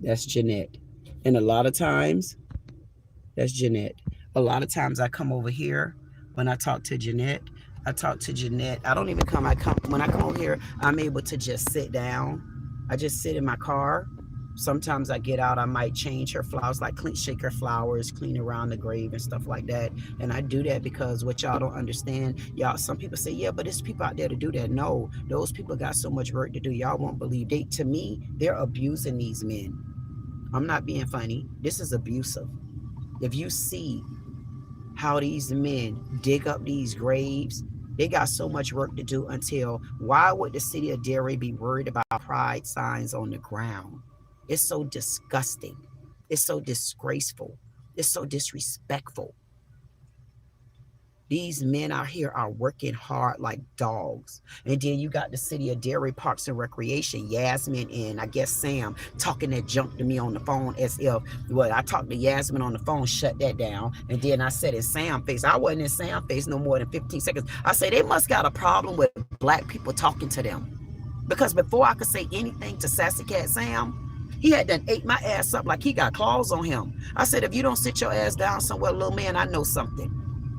Speaker 1: that's Jeanette. And a lot of times, that's Jeanette. A lot of times I come over here when I talk to Jeanette. I don't even come. When I come over here, I'm able to just sit down. I just sit in my car. Sometimes I get out, I might change her flowers, like shake her flowers, clean around the grave and stuff like that. And I do that because what y'all don't understand, y'all, some people say, yeah, but there's people out there to do that. No, those people got so much work to do. Y'all won't believe. To me, they're abusing these men. I'm not being funny. This is abusive. If you see how these men dig up these graves, they got so much work to do until, why would the city of Delray be worried about pride signs on the ground? It's so disgusting. It's so disgraceful. It's so disrespectful. These men out here are working hard like dogs. And then you got the city of Delray Parks and Recreation, Yasmin and I guess Sam, talking that junk to me on the phone as if, well, I talked to Yasmin on the phone, shut that down. And then I said in Sam's face, I wasn't in Sam's face no more than 15 seconds. I said, they must got a problem with black people talking to them. Because before I could say anything to Sassy Cat Sam, he had done ate my ass up like he got claws on him. I said, if you don't sit your ass down somewhere, little man, I know something.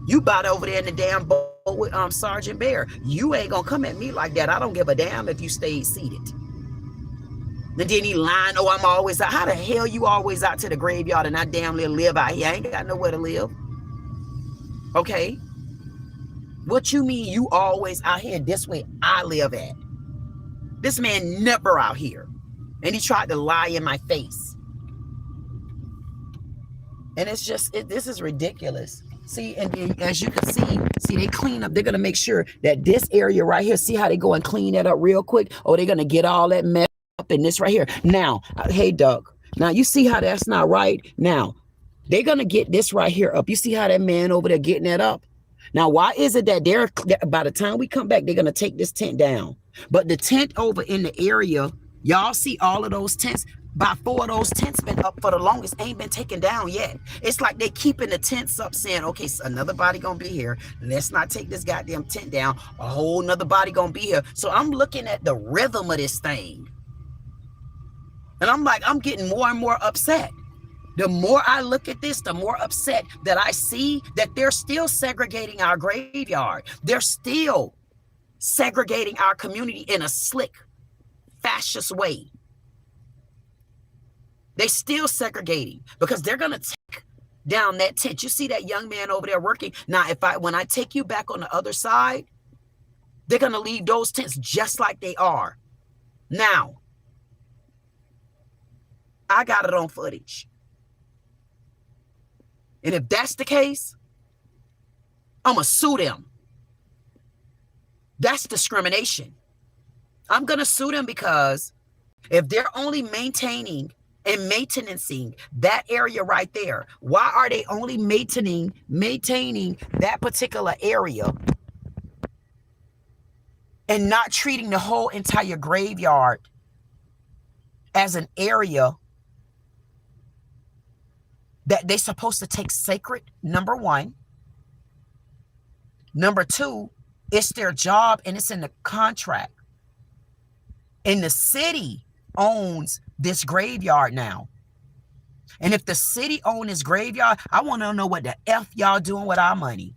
Speaker 1: You bought over there in the damn boat with Sergeant Bear. You ain't gonna come at me like that. I don't give a damn if you stayed seated. And then he lying, oh, I'm always out. How the hell you always out to the graveyard and I damn near live out here? I ain't got nowhere to live. Okay? What you mean you always out here this way I live at? This man never out here. And he tried to lie in my face. And it's just, this is ridiculous. See, and then as you can see, they clean up. They're going to make sure that this area right here, see how they go and clean that up real quick? Or they're going to get all that mess up in this right here. Now, hey, Doug, now you see how that's not right? Now, they're going to get this right here up. You see how that man over there getting that up? Now, why is it that by the time we come back, they're going to take this tent down? But the tent over in the area, y'all see all of those tents? By 4 of those tents been up for the longest, ain't been taken down yet. It's like they keeping the tents up saying, okay, so another body gonna be here. Let's not take this goddamn tent down. A whole nother body gonna be here. So I'm looking at the rhythm of this thing. And I'm like, I'm getting more and more upset. The more I look at this, the more upset that I see that they're still segregating our graveyard. They're still segregating our community in a slick, fascist way. They still segregating because they're going to take down that tent. You see that young man over there working. Now, when I take you back on the other side, they're going to leave those tents just like they are. Now, I got it on footage. And if that's the case, I'm going to sue them. That's discrimination. I'm going to sue them because if they're only maintaining and maintaining that area right there, why are they only maintaining that particular area and not treating the whole entire graveyard as an area that they're supposed to take sacred? Number one. Number two, it's their job and it's in the contract. And the city owns this graveyard now. And if the city owns this graveyard, I want to know what the F y'all doing with our money.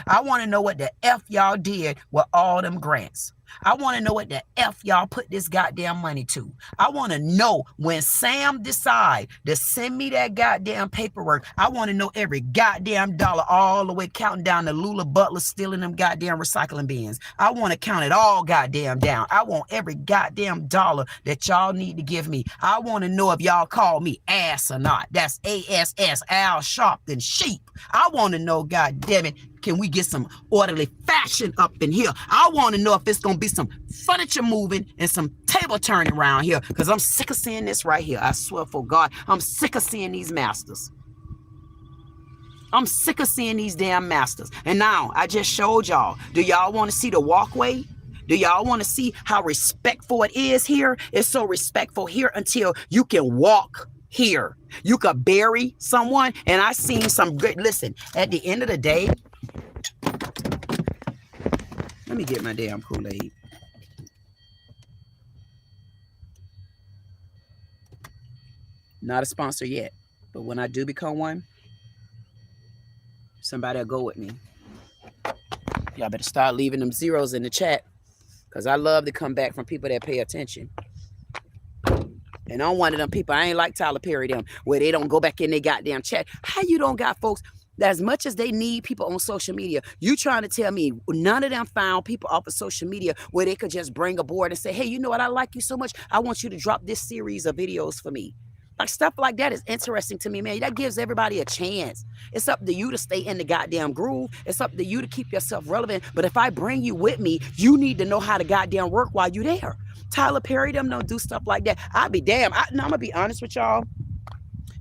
Speaker 1: I want to know what the F y'all did with all them grants. I want to know what the F y'all put this goddamn money to. I want to know when Sam decide to send me that goddamn paperwork. I want to know every goddamn dollar, all the way counting down to Lula Butler stealing them goddamn recycling bins. I want to count it all goddamn down. I want every goddamn dollar that y'all need to give me. I want to know if y'all call me ass or not. That's ASS, Al Sharpton, sheep. I want to know, goddamn it, can we get some orderly fashion up in here? I want to know if it's going to be some furniture moving and some table turning around here, because I'm sick of seeing this right here. I swear for God, I'm sick of seeing these masters. I'm sick of seeing these damn masters. And now I just showed y'all. Do y'all want to see the walkway? Do y'all want to see how respectful it is here? It's so respectful here until you can walk here. You could bury someone. And I seen some good, listen, at the end of the day, let me get my damn Kool-Aid. Not a sponsor yet, but when I do become one, somebody will go with me. Y'all better start leaving them zeros in the chat, because I love to come back from people that pay attention. And I'm one of them people, I ain't like Tyler Perry them, where they don't go back in their goddamn chat. How you don't got folks, as much as they need people on social media, you trying to tell me none of them found people off of social media where they could just bring a board and say, hey, you know what, I like you so much, I want you to drop this series of videos for me. Like, stuff like that is interesting to me, man. That gives everybody a chance. It's up to you to stay in the goddamn groove. It's up to you to keep yourself relevant. But if I bring you with me, you need to know how to goddamn work while you there. Tyler Perry, them don't do stuff like that. I'd be damn. I'm going to be honest with y'all.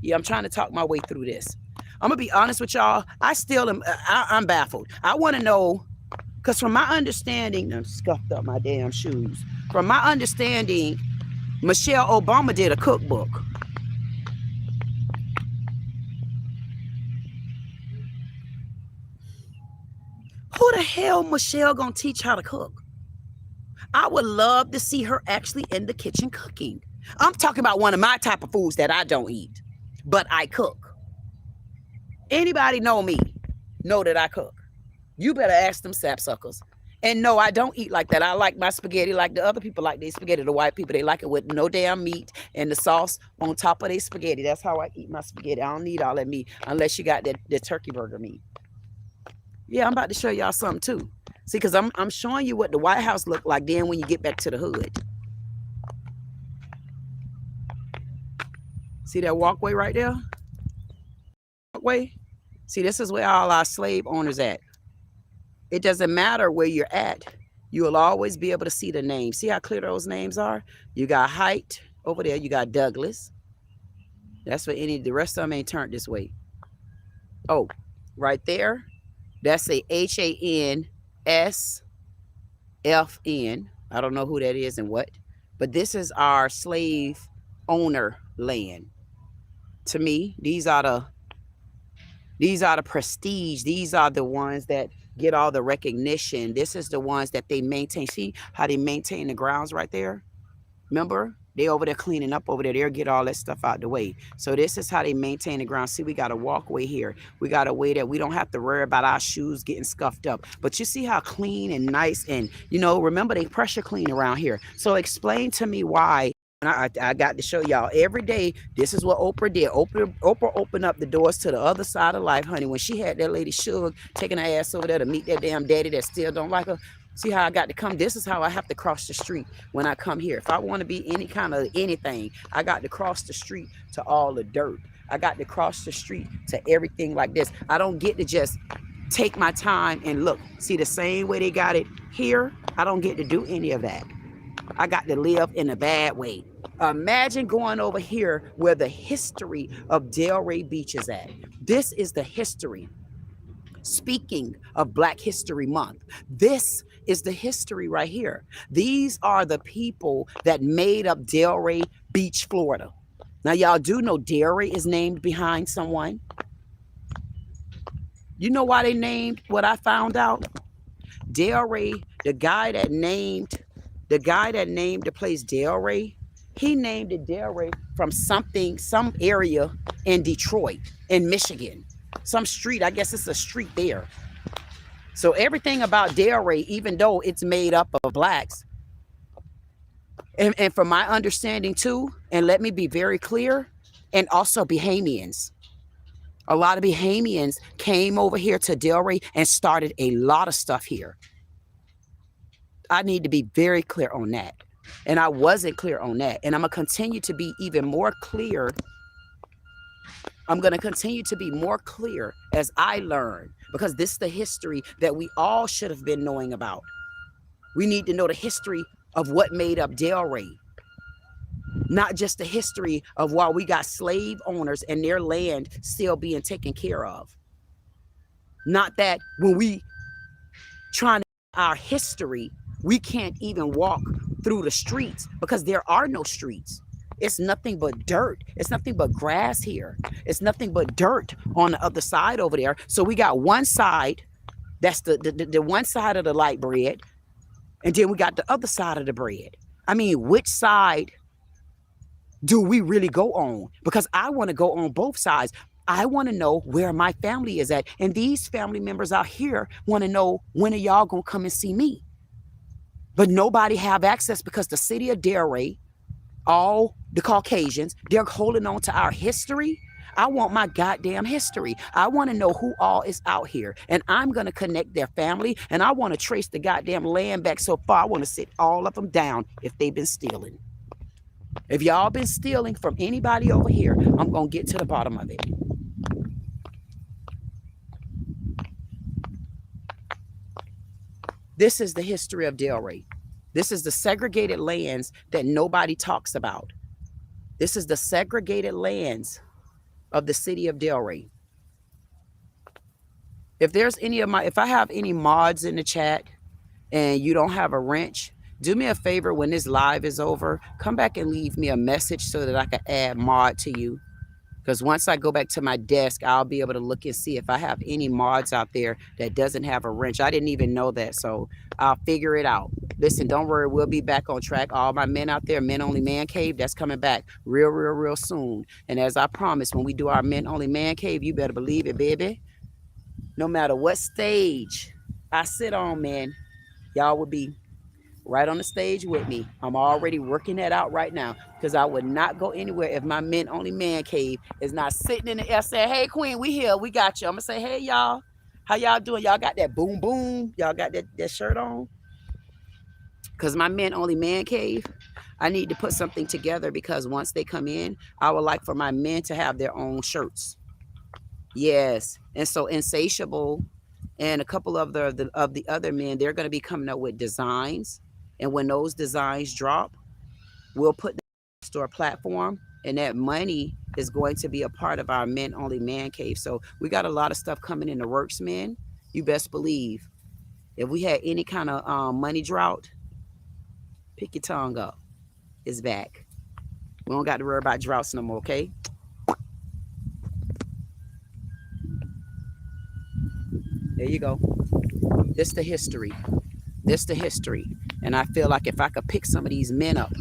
Speaker 1: Yeah, I'm trying to talk my way through this. I'm going to be honest with y'all. I still am. I'm baffled. I want to know, because from my understanding, I'm scuffed up my damn shoes. From my understanding, Michelle Obama did a cookbook. Who the hell Michelle gonna teach how to cook? I would love to see her actually in the kitchen cooking. I'm talking about one of my type of foods that I don't eat, but I cook. Anybody know me, know that I cook. You better ask them sapsuckers. And no, I don't eat like that. I like my spaghetti like the other people like their spaghetti. The white people, they like it with no damn meat and the sauce on top of their spaghetti. That's how I eat my spaghetti. I don't need all that meat unless you got the turkey burger meat. Yeah, I'm about to show y'all something too. See, because I'm showing you what the White House looked like then when you get back to the hood. See that walkway right there? Walkway? See, this is where all our slave owners at. It doesn't matter where you're at. You will always be able to see the names. See how clear those names are? You got Height over there. You got Douglas. That's what the rest of them ain't turned this way. Oh, right there. That's a HANSFN. I don't know who that is and what, but this is our slave owner land. To me, these are the prestige. These are the ones that get all the recognition. This is the ones that they maintain. See how they maintain the grounds right there? Remember? They over there cleaning up over there. They'll get all that stuff out the way. So this is how they maintain the ground. See, we got a walkway here. We got a way that we don't have to worry about our shoes getting scuffed up. But you see how clean and nice and, you know, remember they pressure clean around here. So explain to me why. I got to show y'all every day. This is what Oprah did. Oprah opened up the doors to the other side of life, honey. When she had that lady Suge taking her ass over there to meet that damn daddy that still don't like her. See how I got to come? This is how I have to cross the street when I come here. If I want to be any kind of anything, I got to cross the street to all the dirt. I got to cross the street to everything like this. I don't get to just take my time and look. See the same way they got it here? I don't get to do any of that. I got to live in a bad way. Imagine going over here where the history of Delray Beach is at. This is the history. Speaking of Black History Month, this is the history right here. These are the people that made up Delray Beach, Florida. Now, y'all do know Delray is named behind someone. You know why they named what I found out? Delray, the guy that named the place Delray, he named it Delray from some area in Detroit, in Michigan. Some street, I guess it's a street there. So everything about Delray, even though it's made up of blacks, and from my understanding too, and let me be very clear, and also Bahamians. A lot of Bahamians came over here to Delray and started a lot of stuff here. I need to be very clear on that. And I wasn't clear on that. And I'm going to continue to be even more clear. I'm going to continue to be more clear as I learn, because this is the history that we all should have been knowing about. We need to know the history of what made up Delray, not just the history of why we got slave owners and their land still being taken care of. Not that when we trying to our history, We can't even walk through the streets because there are no streets. It's nothing but dirt. It's nothing but grass here. It's nothing but dirt on the other side over there. So we got one side, that's the one side of the light bread, and then we got the other side of the bread. I mean, which side do we really go on? Because I want to go on both sides. I want to know where my family is at. And these family members out here want to know, when are y'all going to come and see me? But nobody have access because the city of Delray, all the Caucasians, they're holding on to our history. I want my goddamn history. I want to know who all is out here. And I'm going to connect their family. And I want to trace the goddamn land back so far. I want to sit all of them down if they've been stealing. If y'all been stealing from anybody over here, I'm going to get to the bottom of it. This is the history of Delray. This is the segregated lands that nobody talks about. This is the segregated lands of the city of Delray. If there's any of if I have any mods in the chat and you don't have a wrench, do me a favor when this live is over, come back and leave me a message so that I can add mod to you. Because once I go back to my desk, I'll be able to look and see if I have any mods out there that doesn't have a wrench. I didn't even know that, so I'll figure it out. Listen, don't worry, we'll be back on track. All my men out there, Men Only Man Cave, that's coming back real soon. And as I promised, when we do our Men Only Man Cave, you better believe it, baby. No matter what stage I sit on, man, y'all will be right on the stage with me. I'm already working that out right now because I would not go anywhere if my Men Only Man Cave is not sitting in the air saying, hey, Queen, we here. We got you. I'm going to say, hey, y'all. How y'all doing? Y'all got that boom, boom? Y'all got that shirt on? Because my Men Only Man Cave, I need to put something together because once they come in, I would like for my men to have their own shirts. Yes. And so Insatiable and a couple of the other men, they're going to be coming up with designs. And when those designs drop, we'll put the store platform, and that money is going to be a part of our Men Only Man Cave. So we got a lot of stuff coming in the works, men. You best believe. If we had any kind of money drought, pick your tongue up. It's back. We don't got to worry about droughts no more, okay? There you go. This the history. This the history. And I feel like if I could pick some of these men up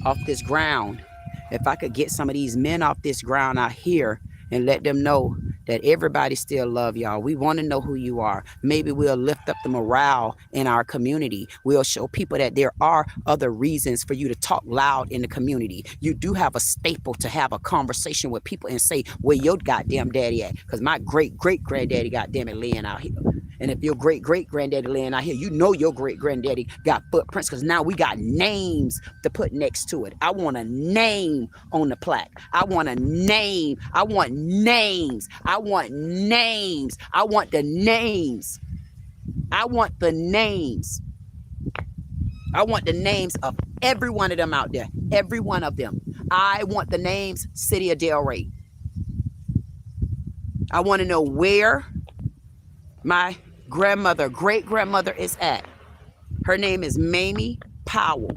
Speaker 1: off this ground, if I could get some of these men off this ground out here and let them know that everybody still love y'all. We want to know who you are. Maybe we'll lift up the morale in our community. We'll show people that there are other reasons for you to talk loud in the community. You do have a staple to have a conversation with people and say, where your goddamn daddy at? Because my great-great-granddaddy goddamn it laying out here. And if your great-great-granddaddy laying out here, you know your great-granddaddy got footprints because now we got names to put next to it. I want a name on the plaque. I want a name. I want names. I want names. I want the names. I want the names. I want the names of every one of them out there. Every one of them. I want the names, City of Delray. I want to know where my grandmother, great-grandmother is at. Her name is Mamie Powell.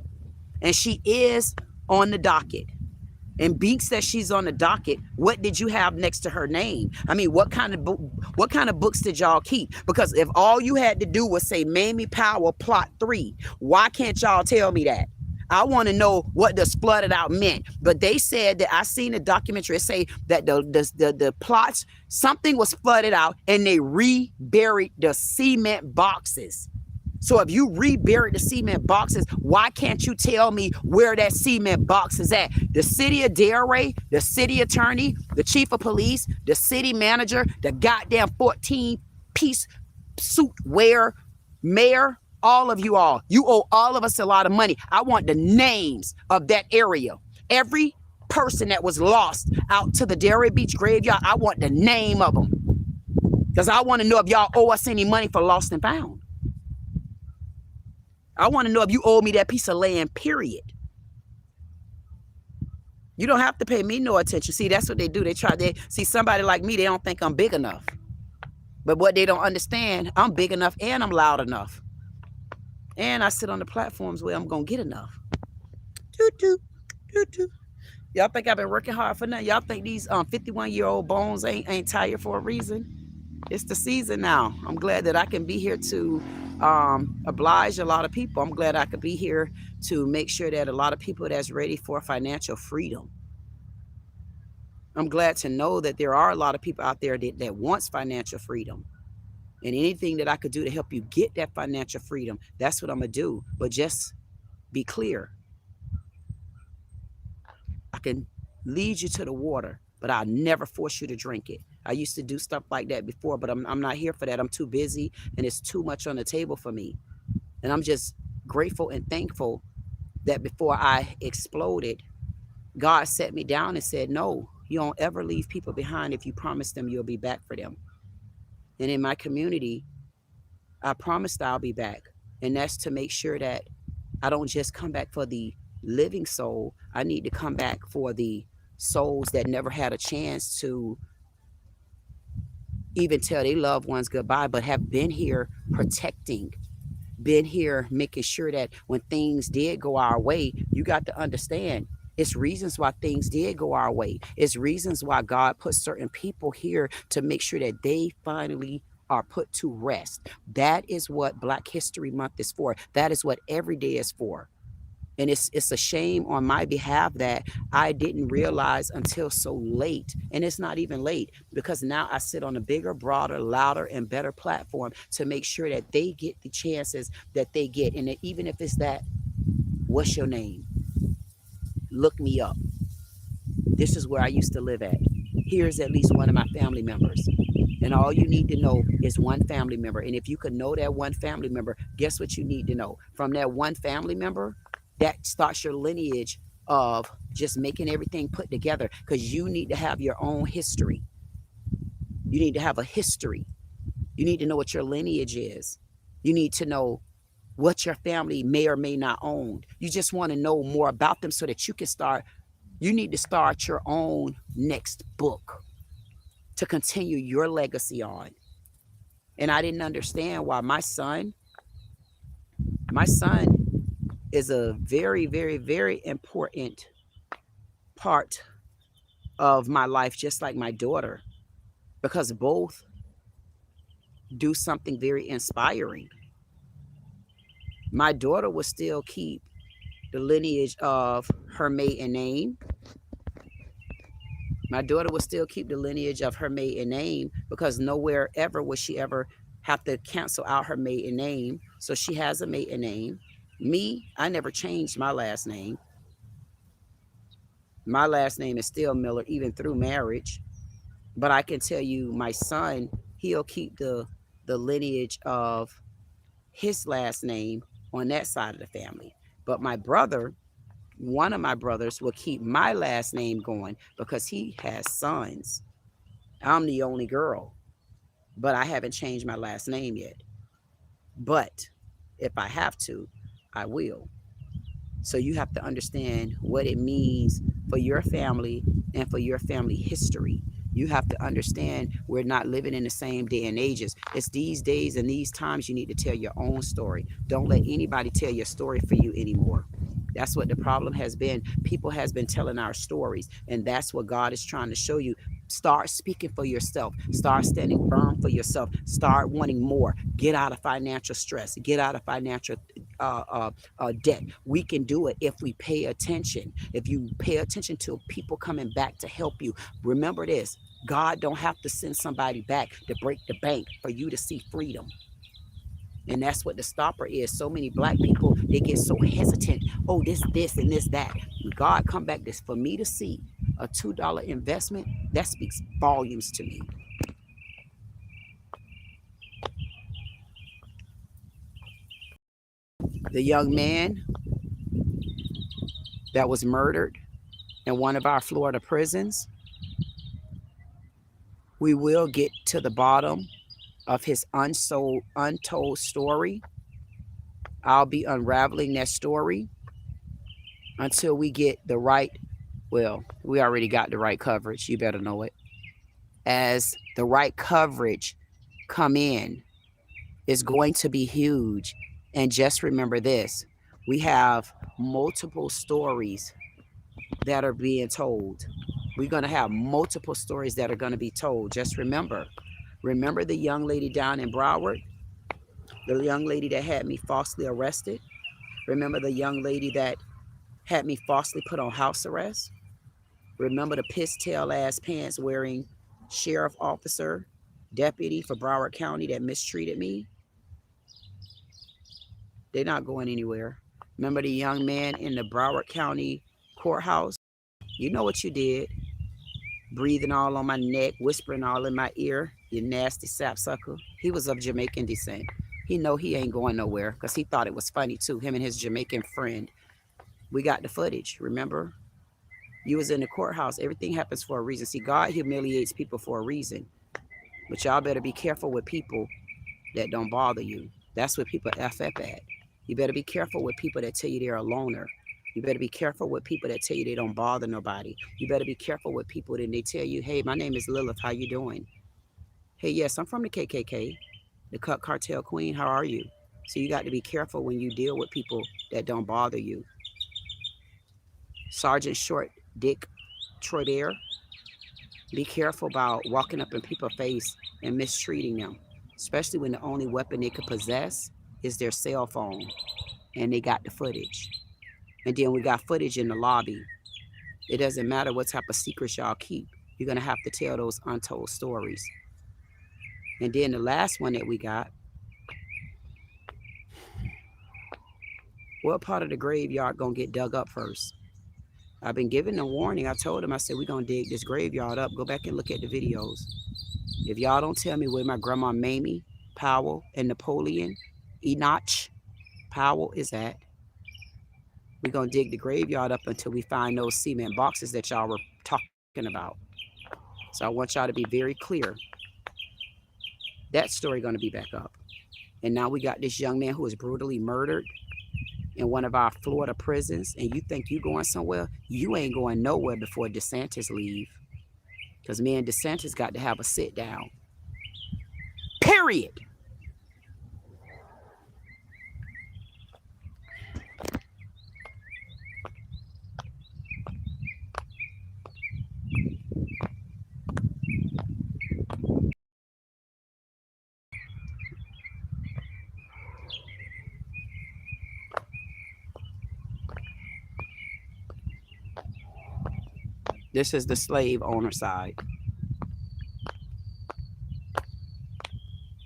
Speaker 1: And she is on the docket. And Beak says she's on the docket. What did you have next to her name? I mean, what kind of books did y'all keep? Because if all you had to do was say Mamie Powell plot 3, why can't y'all tell me that? I want to know what the flooded out meant. But they said that I seen a documentary say that the plots, something was flooded out and they reburied the cement boxes. So if you reburied the cement boxes, why can't you tell me where that cement box is at? The city of Delray, the city attorney, the chief of police, the city manager, the goddamn 14-piece suit wearer, mayor, all of you all. You owe all of us a lot of money. I want the names of that area. Every person that was lost out to the Delray Beach graveyard, I want the name of them. Because I want to know if y'all owe us any money for lost and found. I want to know if you owe me that piece of land, period. You don't have to pay me no attention. See, that's what they do. They see somebody like me, they don't think I'm big enough. But what they don't understand, I'm big enough and I'm loud enough. And I sit on the platforms where I'm going to get enough. Doo-doo, doo-doo. Y'all think I've been working hard for nothing? Y'all think these 51-year-old bones ain't tired for a reason? It's the season now. I'm glad that I can be here to oblige a lot of people. I'm glad I could be here to make sure that a lot of people that's ready for financial freedom. I'm glad to know that there are a lot of people out there that wants financial freedom. And anything that I could do to help you get that financial freedom, that's what I'm going to do. But just be clear. I can lead you to the water, but I'll never force you to drink it. I used to do stuff like that before, but I'm not here for that. I'm too busy and it's too much on the table for me. And I'm just grateful and thankful that before I exploded, God set me down and said, no, you don't ever leave people behind. If you promise them, you'll be back for them. And in my community, I promised I'll be back. And that's to make sure that I don't just come back for the living soul. I need to come back for the souls that never had a chance to even tell their loved ones goodbye, but have been here protecting, been here making sure that when things did go our way, you got to understand it's reasons why things did go our way. It's reasons why God put certain people here to make sure that they finally are put to rest. That is what Black History Month is for. That is what every day is for. And it's a shame on my behalf that I didn't realize until so late. And it's not even late, because now I sit on a bigger, broader, louder, and better platform to make sure that they get the chances that they get. And even if it's that, what's your name? Look me up. This is where I used to live at. Here's at least one of my family members. And all you need to know is one family member. And if you could know that one family member, guess what you need to know? From that one family member, that starts your lineage of just making everything put together, because you need to have your own history. You need to have a history. You need to know what your lineage is. You need to know what your family may or may not own. You just want to know more about them so that you can start. You need to start your own next book to continue your legacy on. And I didn't understand why my son is a very, very, very important part of my life, just like my daughter, because both do something very inspiring. My daughter will still keep the lineage of her maiden name. My daughter will still keep the lineage of her maiden name, because nowhere ever will she ever have to cancel out her maiden name. So she has a maiden name. Me, I never changed my last name. My last name is still Miller, even through marriage. But I can tell you, my son, he'll keep the lineage of his last name on that side of the family. But my brother, one of my brothers, will keep my last name going because he has sons. I'm the only girl, but I haven't changed my last name yet. But if I have to, I will. So you have to understand what it means for your family and for your family history. You have to understand we're not living in the same day and ages. It's these days and these times you need to tell your own story. Don't let anybody tell your story for you anymore. That's what the problem has been. People has been telling our stories, and that's what God is trying to show you. Start speaking for yourself. Start standing firm for yourself. Start wanting more. Get out of financial stress. Get out of financial debt. We can do it if we pay attention. If you pay attention to people coming back to help you. Remember this, God don't have to send somebody back to break the bank for you to see freedom. And that's what the stopper is. So many Black people, they get so hesitant. Oh, this, and this, that. God come back this for me to see a $2 investment. That speaks volumes to me. The young man that was murdered in one of our Florida prisons, we will get to the bottom of his untold story. I'll be unraveling that story until we get the right, well, we already got the right coverage. You better know it. As the right coverage come in, is going to be huge. And just remember this, we have multiple stories that are being told. We're going to have multiple stories that are going to be told. Just remember the young lady down in Broward, the young lady that had me falsely arrested. Remember the young lady that had me falsely put on house arrest. Remember the piss tail ass pants wearing sheriff officer, deputy for Broward County that mistreated me. They're not going anywhere. Remember the young man in the Broward County courthouse? You know what you did. Breathing all on my neck, whispering all in my ear, you nasty sapsucker. He was of Jamaican descent. He know he ain't going nowhere because he thought it was funny too, him and his Jamaican friend. We got the footage, remember? You was in the courthouse. Everything happens for a reason. See, God humiliates people for a reason. But y'all better be careful with people that don't bother you. That's what people F up at. You better be careful with people that tell you they're a loner. You better be careful with people that tell you they don't bother nobody. You better be careful with people that they tell you, hey, my name is Lilith, how you doing? Hey, yes, I'm from the KKK, the Cut Cartel Queen, how are you? So you got to be careful when you deal with people that don't bother you. Sergeant Short Dick Troyer, be careful about walking up in people's face and mistreating them, especially when the only weapon they could possess is their cell phone, and they got the footage. And then we got footage in the lobby. It doesn't matter what type of secrets y'all keep. You're going to have to tell those untold stories. And then the last one that we got, what part of the graveyard going to get dug up first? I've been giving them warning. I told them, I said, we're going to dig this graveyard up. Go back and look at the videos. If y'all don't tell me where my grandma Mamie Powell and Napoleon Enoch Powell is at, we're going to dig the graveyard up until we find those cement boxes that y'all were talking about. So I want y'all to be very clear. That story going to be back up. And now we got this young man who was brutally murdered in one of our Florida prisons. And you think you going somewhere? You ain't going nowhere before DeSantis leave. Because me and DeSantis got to have a sit down. Period. This is the slave owner side.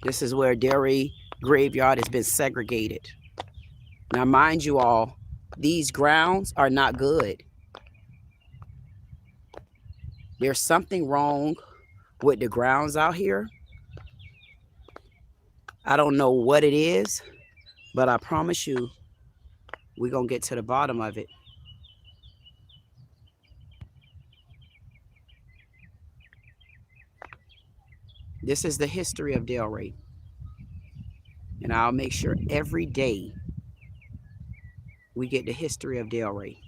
Speaker 1: This is where Delray Graveyard has been segregated. Now, mind you all, these grounds are not good. There's something wrong with the grounds out here. I don't know what it is, but I promise you, we're going to get to the bottom of it. This is the history of Delray. And I'll make sure every day we get the history of Delray.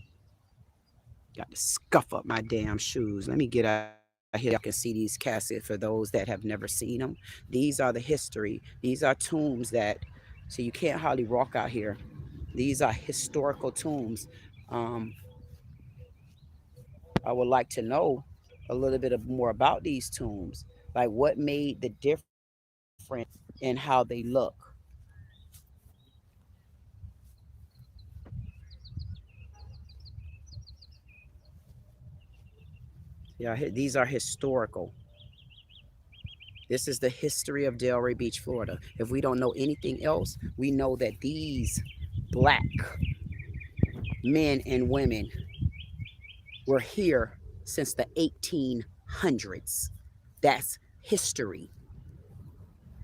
Speaker 1: Got to scuff up my damn shoes. Let me get out here. Y'all can see these caskets for those that have never seen them. These are the history. These are tombs that, so you can't hardly walk out here. These are historical tombs. I would like to know a little bit more about these tombs. Like what made the difference in how they look. Yeah, these are historical. This is the history of Delray Beach, Florida. If we don't know anything else, we know that these black men and women were here since the 1800s. That's history.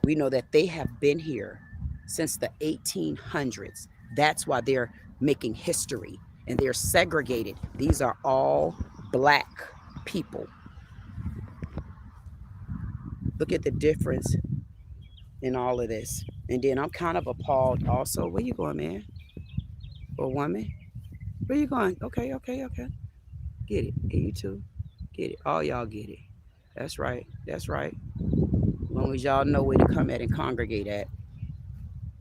Speaker 1: We know that they have been here since the 1800s. That's why they're making history, and they're segregated. These are all black people. Look at the difference in all of this. And then I'm kind of appalled also. Where you going, man? Or woman? Where you going? Okay. Get it. And you too. Get it. All y'all get it. That's right. As long as y'all know where to come at and congregate at.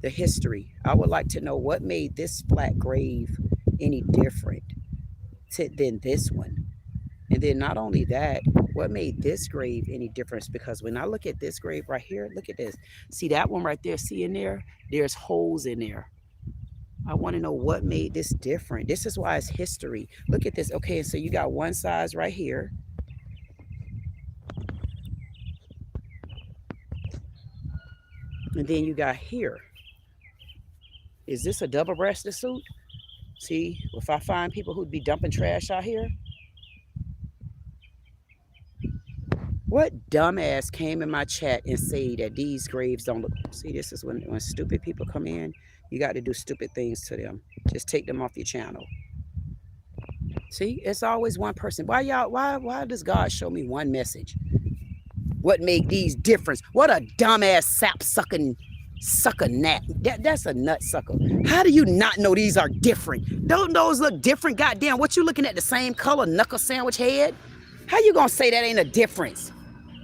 Speaker 1: the history. I would like to know what made this flat grave any different than this one. And then not only that, what made this grave any difference? Because when I look at this grave right here, look at this. See that one right there? See in there? There's holes in there. I want to know what made this different. This is why it's history. Look at this. Okay, so you got one size right here. And then you got here. Is this a double-breasted suit? See, if I find people who'd be dumping trash out here. What dumbass came in my chat and say that these graves don't look... See, this is when stupid people come in, you got to do stupid things to them. Just take them off your channel. See, it's always one person. Why does God show me one message? What made these difference? What a dumbass sap sucking gnat. That's a nut sucker. How do you not know these are different? Don't those look different? Goddamn, what you looking at the same color knuckle sandwich head? How you gonna say that ain't a difference?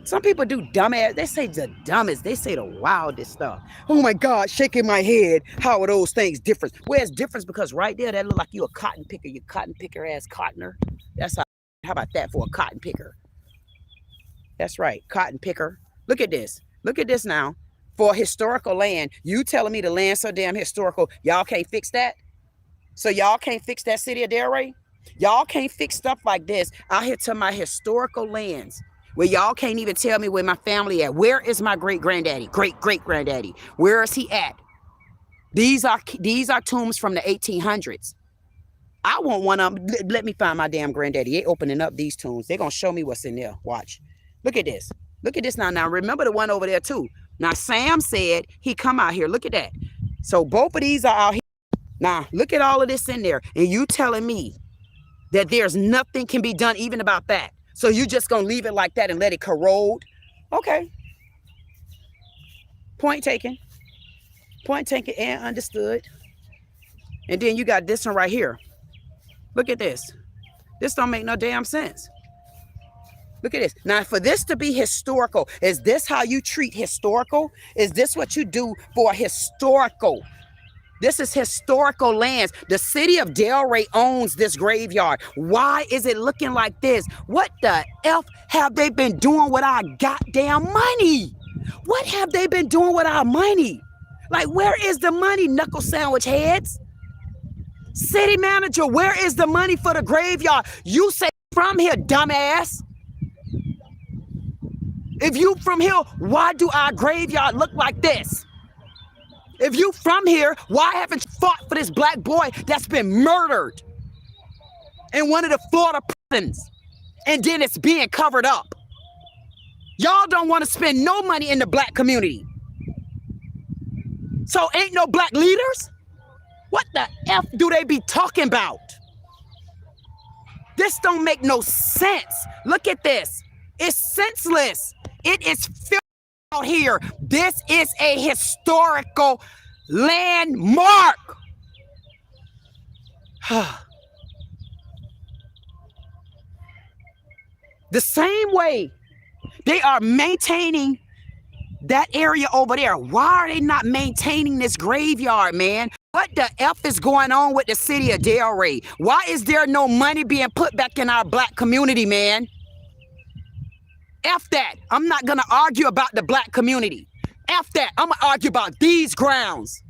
Speaker 1: Some people do dumbass. They say the dumbest. They say the wildest stuff. Oh my God, shaking my head. How are those things different? Where's difference? Because right there, that look like you a cotton picker. You cotton picker ass cottoner. That's how about that for a cotton picker? That's right, cotton picker. Look at this. Look at this now. For historical land, you telling me the land so damn historical, y'all can't fix that? So y'all can't fix that city of Delray? Y'all can't fix stuff like this out here to my historical lands where y'all can't even tell me where my family at. Where is my great-granddaddy, great-great-granddaddy? Where is he at? These are tombs from the 1800s. I want one of them. Let me find my damn granddaddy. They opening up these tombs. They're going to show me what's in there. Watch. Look at this. Look at this now. Now, remember the one over there, too. Now, Sam said he come out here. Look at that. So, both of these are out here. Now, look at all of this in there. And you telling me that there's nothing can be done even about that. So, you just going to leave it like that and let it corrode? Okay. Point taken. Point taken and understood. And then you got this one right here. Look at this. This don't make no damn sense. Look at this. Now, for this to be historical, is this how you treat historical? Is this what you do for historical? This is historical lands. The city of Delray owns this graveyard. Why is it looking like this? What the F have they been doing with our goddamn money? What have they been doing with our money? Like, where is the money, knuckle sandwich heads? City manager, where is the money for the graveyard? You say from here, dumbass. If you from here, why do our graveyard look like this? If you from here, why haven't you fought for this black boy that's been murdered in one of the Florida prisons and then it's being covered up? Y'all don't want to spend no money in the black community. So ain't no black leaders? What the F do they be talking about? This don't make no sense. Look at this. It's senseless. It is filthy out here. This is a historical landmark. The same way they are maintaining that area over there. Why are they not maintaining this graveyard, man? What the F is going on with the city of Delray? Why is there no money being put back in our black community, man? F that. I'm not going to argue about the black community. F that. I'm going to argue about these grounds.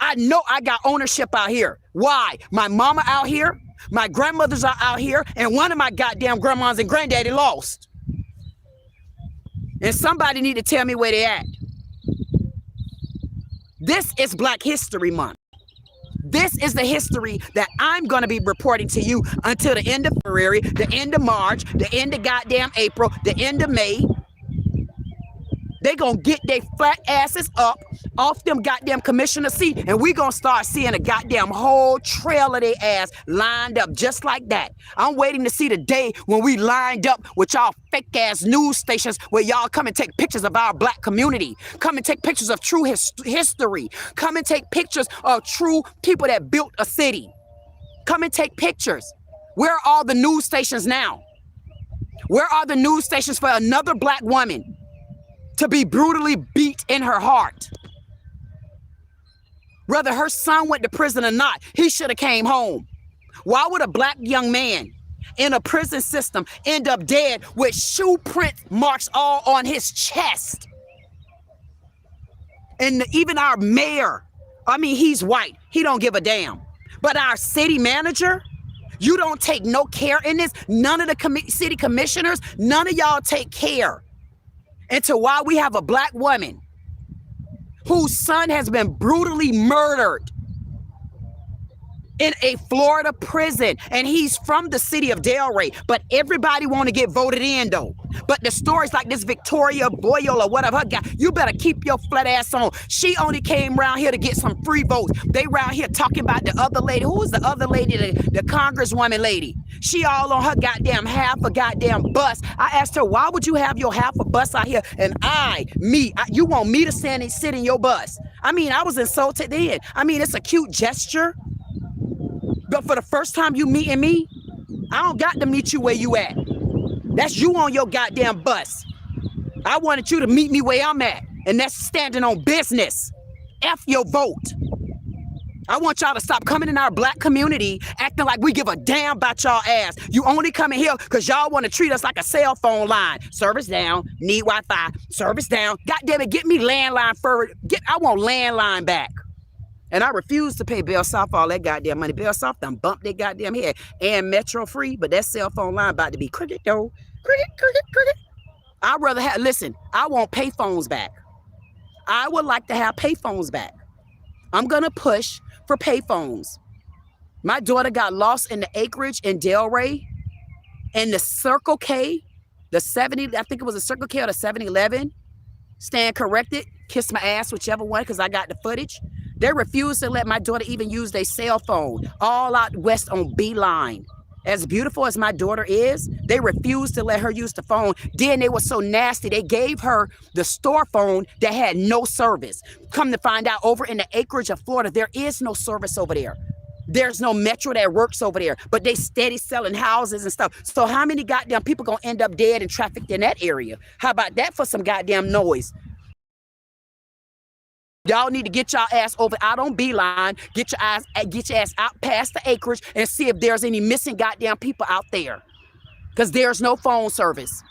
Speaker 1: I know I got ownership out here. Why? My mama out here, my grandmothers are out here, and one of my goddamn grandmas and granddaddy lost. And somebody need to tell me where they at. This is Black History Month. This is the history that I'm going to be reporting to you until the end of February, the end of March, the end of goddamn April, the end of May. They going to get their flat asses up off them goddamn commissioner seat, and we going to start seeing a goddamn whole trail of their ass lined up just like that. I'm waiting to see the day when we lined up with y'all fake ass news stations where y'all come and take pictures of our black community. Come and take pictures of true history. Come and take pictures of true people that built a city. Come and take pictures. Where are all the news stations now? Where are the news stations for another black woman to be brutally beat in her heart? Whether her son went to prison or not, he should have came home. Why would a black young man in a prison system end up dead with shoe print marks all on his chest? And even our mayor, I mean, he's white. He don't give a damn. But our city manager, you don't take no care in this. None of the city commissioners, none of y'all take care into why we have a black woman whose son has been brutally murdered in a Florida prison, and he's from the city of Delray, but everybody want to get voted in though. But the stories like this Victoria Boyle or whatever her guy, you better keep your flat ass on. She only came around here to get some free votes. They around here talking about the other lady. Who was the other lady? The congresswoman lady. She all on her goddamn half a goddamn bus. I asked her, why would you have your half a bus out here? And you want me to stand and sit in your bus? I mean, I was insulted then. I mean, it's a cute gesture. But for the first time you meeting me, I don't got to meet you where you at. That's you on your goddamn bus. I wanted you to meet me where I'm at, and that's standing on business. F your vote. I want y'all to stop coming in our black community acting like we give a damn about y'all ass. You only come in here because y'all want to treat us like a cell phone line. Service down, need Wi-Fi, service down. God damn it, get me landline for I want landline back. And I refuse to pay Bell South all that goddamn money. Bell South done bumped their goddamn head. And Metro free, but that cell phone line about to be cricket though. Cricket. I'd rather have, listen, I want pay phones back. I would like to have pay phones back. I'm going to push for pay phones. My daughter got lost in the acreage in Delray. And the Circle K, the 70, I think it was a Circle K or the 7-Eleven. Stand corrected, kiss my ass, whichever one, because I got the footage. They refused to let my daughter even use their cell phone, all out west on Beeline. As beautiful as my daughter is, they refused to let her use the phone. Then they were so nasty, they gave her the store phone that had no service. Come to find out, over in the acreage of Florida, there is no service over there. There's no Metro that works over there, but they steady selling houses and stuff. So how many goddamn people gonna end up dead and trafficked in that area? How about that for some goddamn noise? Y'all need to get y'all ass over out on Beeline, get your ass out past the acreage and see if there's any missing goddamn people out there. Because there's no phone service.